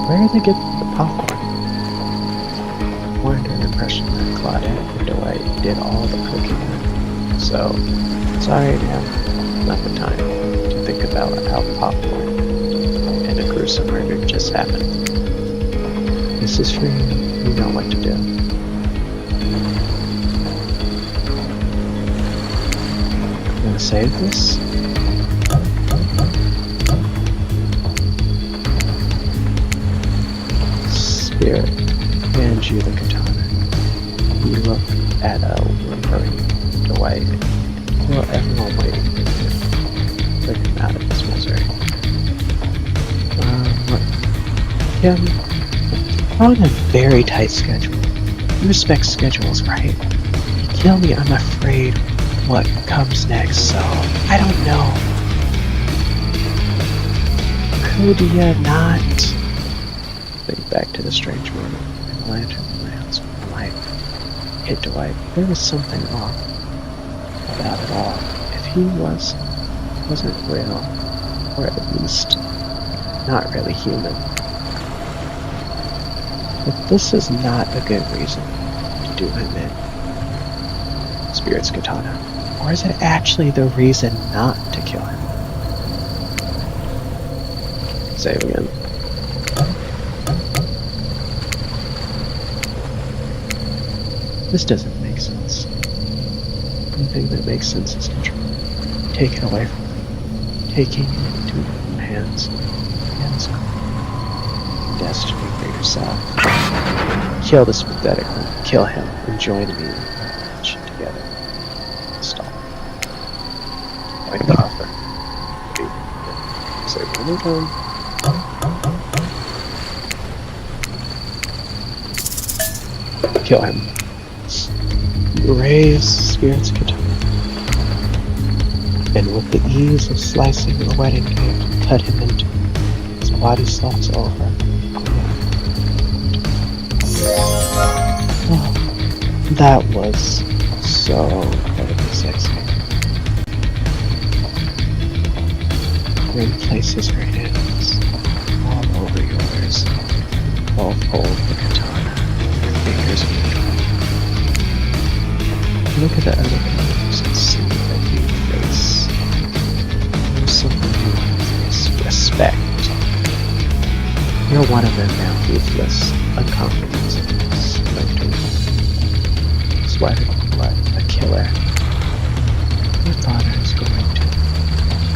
Where do they get the popcorn? We're under an impression that Claudette and Dwight did all the cooking. So, sorry now, not the time to think about how popcorn and a gruesome murder just happened. This is for you. You know what to do. I'm gonna save this. Spirit hands you the katana. You look at a whimpering Dwight. Well, everyone waiting for you. Bring him out of this misery. Kim, we're on a very tight schedule. You respect schedules, right? You kill me, I'm afraid what comes next, so I don't know. Could you not? Think back to the strange moment in the lantern lands when the light hit Dwight. There was something off about it all. If he was wasn't real, or at least not really human. But this is not a good reason to do him in. Spirit's katana. Or is it actually the reason not to kill him? Save again. This doesn't make sense. The only thing that makes sense is to take it away from him. Taking it into your own hands. Destiny for yourself. Kill this pathetic one. Kill him and join me in our mission together. Stop. Like the offer. Say one more time. Kill him. Raise Spirit's katana. And with the ease of slicing a wedding cake, cut him into his body slots over. Oh, that was so incredibly sexy. Then places her hands all over yours, both hold the katana, your fingers meet. Look at the other colors and see that new face. There's something new on your face. Respect. You're one of them now, ruthless, uncompromising, splintered, sweat of blood, a killer. Your father is going to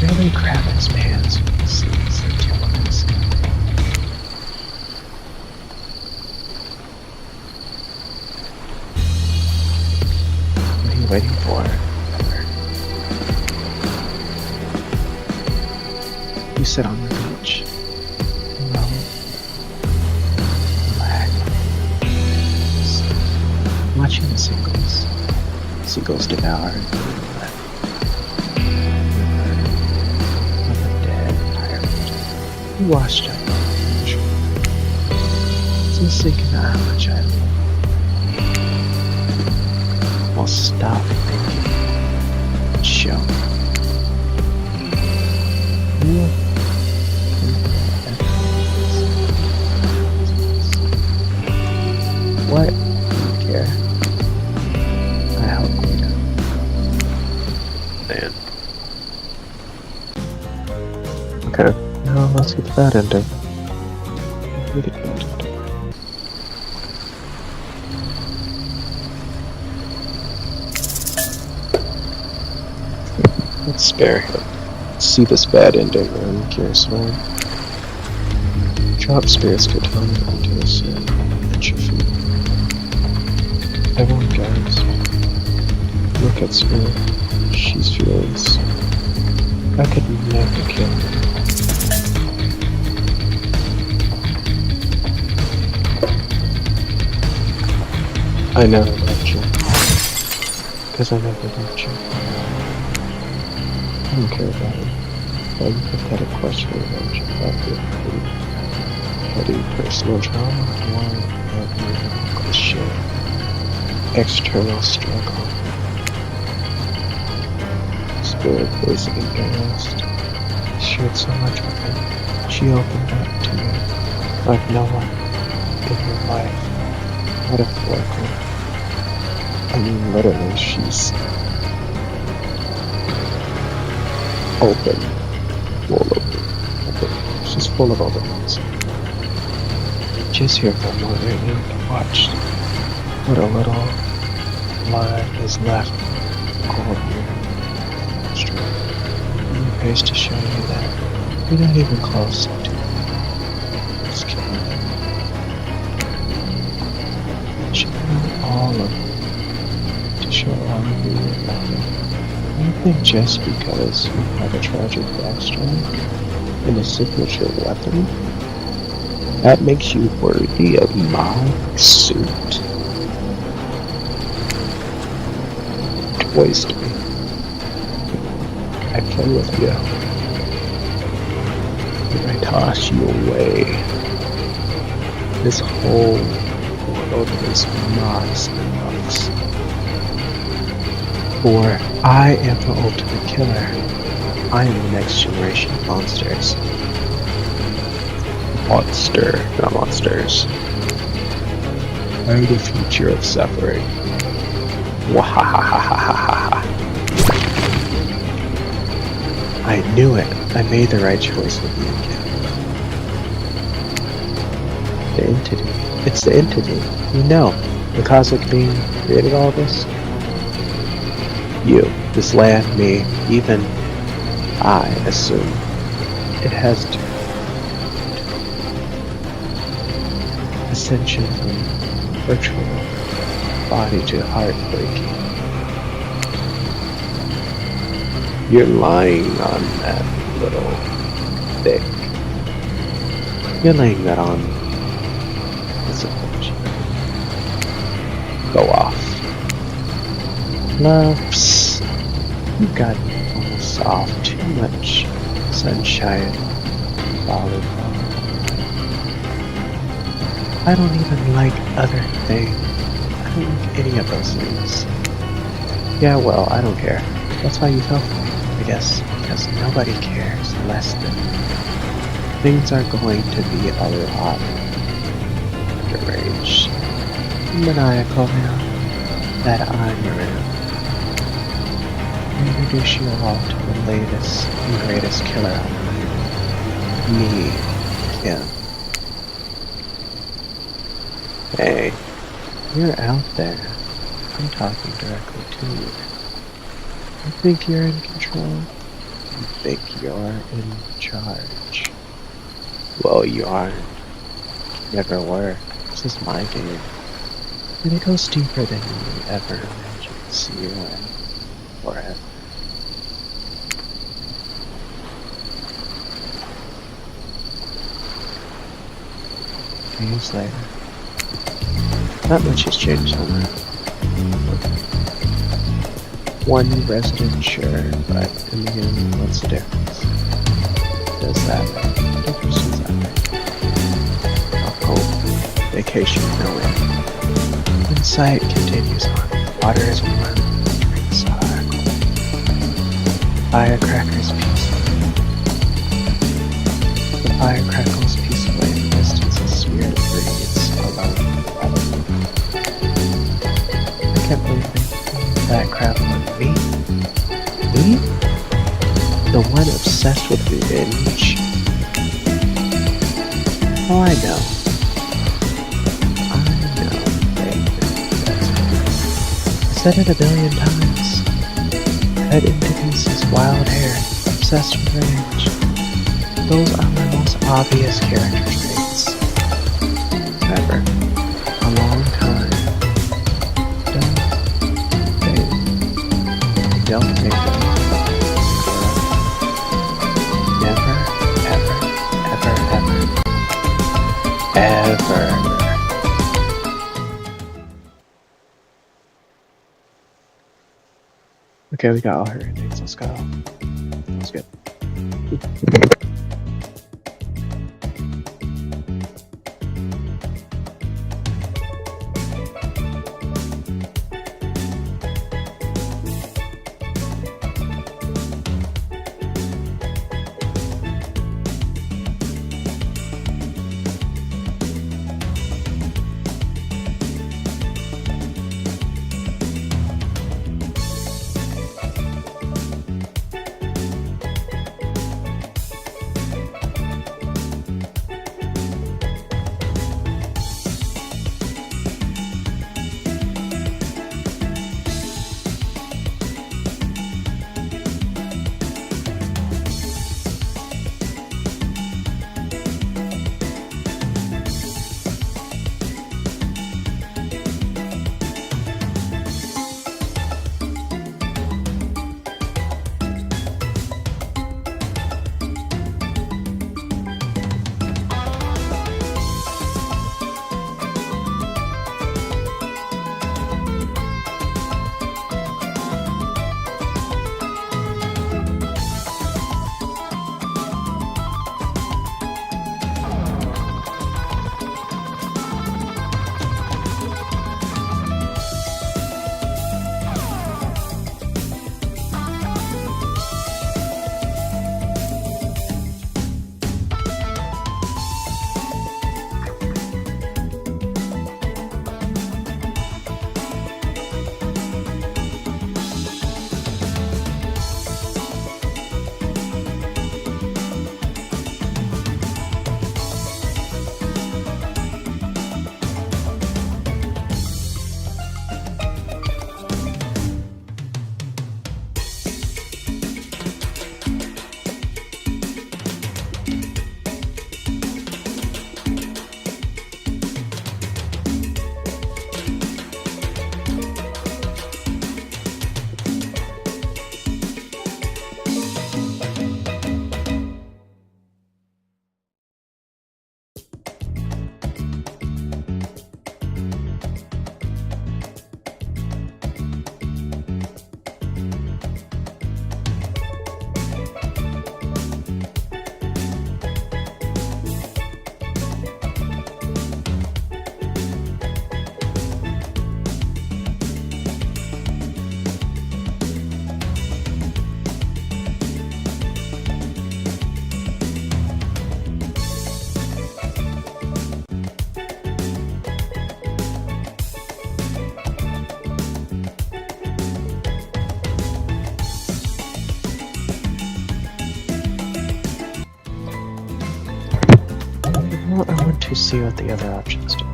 really grab his pants when he sees that you're innocent. What are you waiting for? You sit on the beach, alone, relaxed, watching the seagulls devour the blood of a dead pirate who washed up on the beach. Just thinking about how much I love you. I'll stop thinking and show me. What? Do you care? I hope you do. Man. Okay, now let's get to that ending. Let's spare him. Let's see this bad ending. I'm curious why. Drop Spirit's katana onto the sand at your feet. Everyone goes. Look at Spirit. She's furious. I could never kill her. I never loved you. Because I never loved you. I don't care about it. All you pathetic question about your petty personal drama or about your shit. External struggle. Spirit was embarrassed. She shared so much with him. She opened up to me like no one in her life. Metaphorically. I mean literally, she's open. She's full of openness. Just here for a moment and watch what a little blood is left cold here. Straight. Your face to show you that you're not even close to this killing. She knew all of it to show all of you nothing. I think just because you have a tragic backstory and a signature weapon, that makes you worthy of my suit. Toys to me. I play with you. And I toss you away. This whole world is moss and rocks. For I am the ultimate killer. I am the next generation of monsters. Monster, not monsters. I am the future of suffering. Wahahahahaha. I knew it. I made the right choice with you again. The entity. It's the entity. You know, the cosmic being created all this. You, this land, me, even I assume it has to. Ascension from virtual body to heartbreaking. You're lying on that little thick. You're laying that on. Go off. Loves. You got almost off too much sunshine. Volleyball. I don't even like other things. I don't like any of those things. Yeah, well, I don't care. That's why you fell for me, I guess. Because nobody cares less than me. Things are going to be a lot deranged. Maniacal now that I'm around. Introduce you all to the latest and greatest killer out there. Me, Kim. Hey, you're out there. I'm talking directly to you. You think you're in control? You think you're in charge? Well, you aren't. Never were. This is my game. And it goes deeper than you would ever imagine. See you in forever. Days later. Not much has changed on that. One resident, sure, but in the end, what's the difference? Does that make a difference? Does that make a home, vacation, no end. And sight continues on. Water is warm, drinks are cold. Firecrackers peaceful. The fire crackles peacefully in the distance as spirit breathes alone. I can't believe that crap on me. Me? The one obsessed with revenge? Oh, I know. I said it a billion times. Cut into pieces, wild hair, obsessed with rage. Those are my most obvious character traits. Ever. A long time. Don't make them. Never, ever, ever, ever. Ever. Okay, we got all her names. Let's go. That's good. see what the other options do.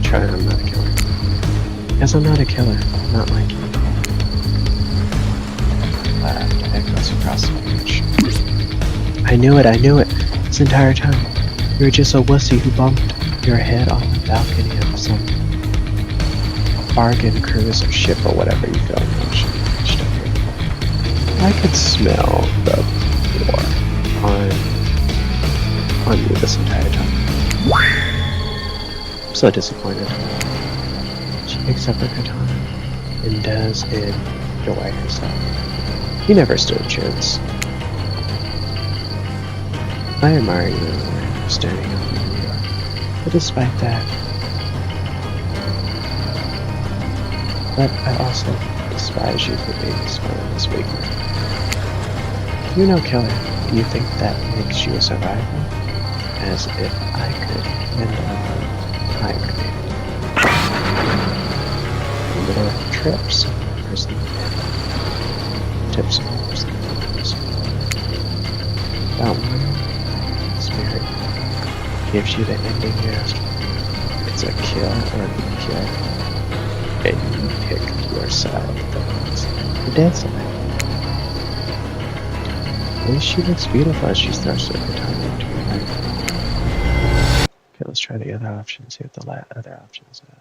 Try it, I'm not a killer. Yes, I'm not a killer. I'm not like you. That goes across the page. I knew it, this entire time. You were just a wussy who bumped your head on the balcony of some bargain cruise or ship or whatever you felt launched up here. I could smell the war on you this entire time. I'm so disappointed. She picks up her katana and does enjoy herself. You never stood a chance. I admire you for standing up for you, but despite that, but I also despise you for being smart this week. You're no killer. Do you think that makes you a survivor? As if I could handle a high grenade. Little trips, person. Tips on person. About one spirit gives you the ending you asked for. It's a kill or be killed. And you pick your side. The dead side. At least she looks beautiful as she starts to put time into her life. Okay, let's try the other option, see what the other options are.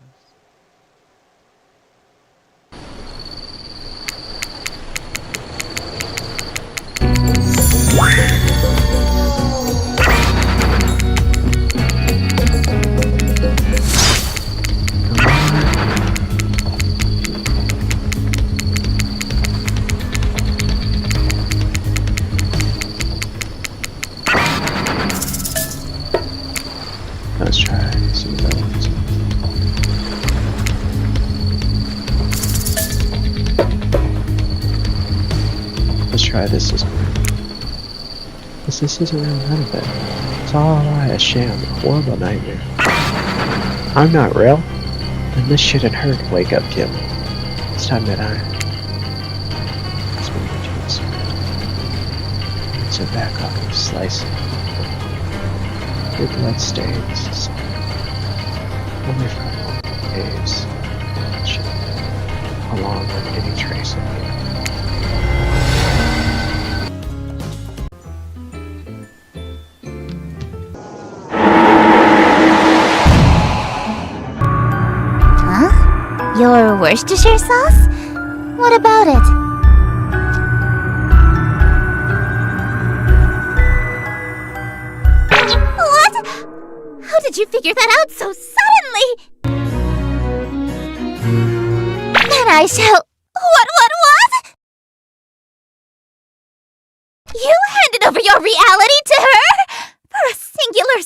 Let's try and see what that one's. Let's try this as well. This isn't real, none of it. It's all a lie, a sham, a horrible nightmare. I'm not real? Then this shouldn't hurt. Wake up, Kim. It's time that I... Let's move into this. So back off and slice it. Your blood stains. Only from waves. Along with any trace of you. Your Worcestershire sauce? What about it? What? How did you figure that out so suddenly? Then I shall... What? You handed over your reality to her? For a singular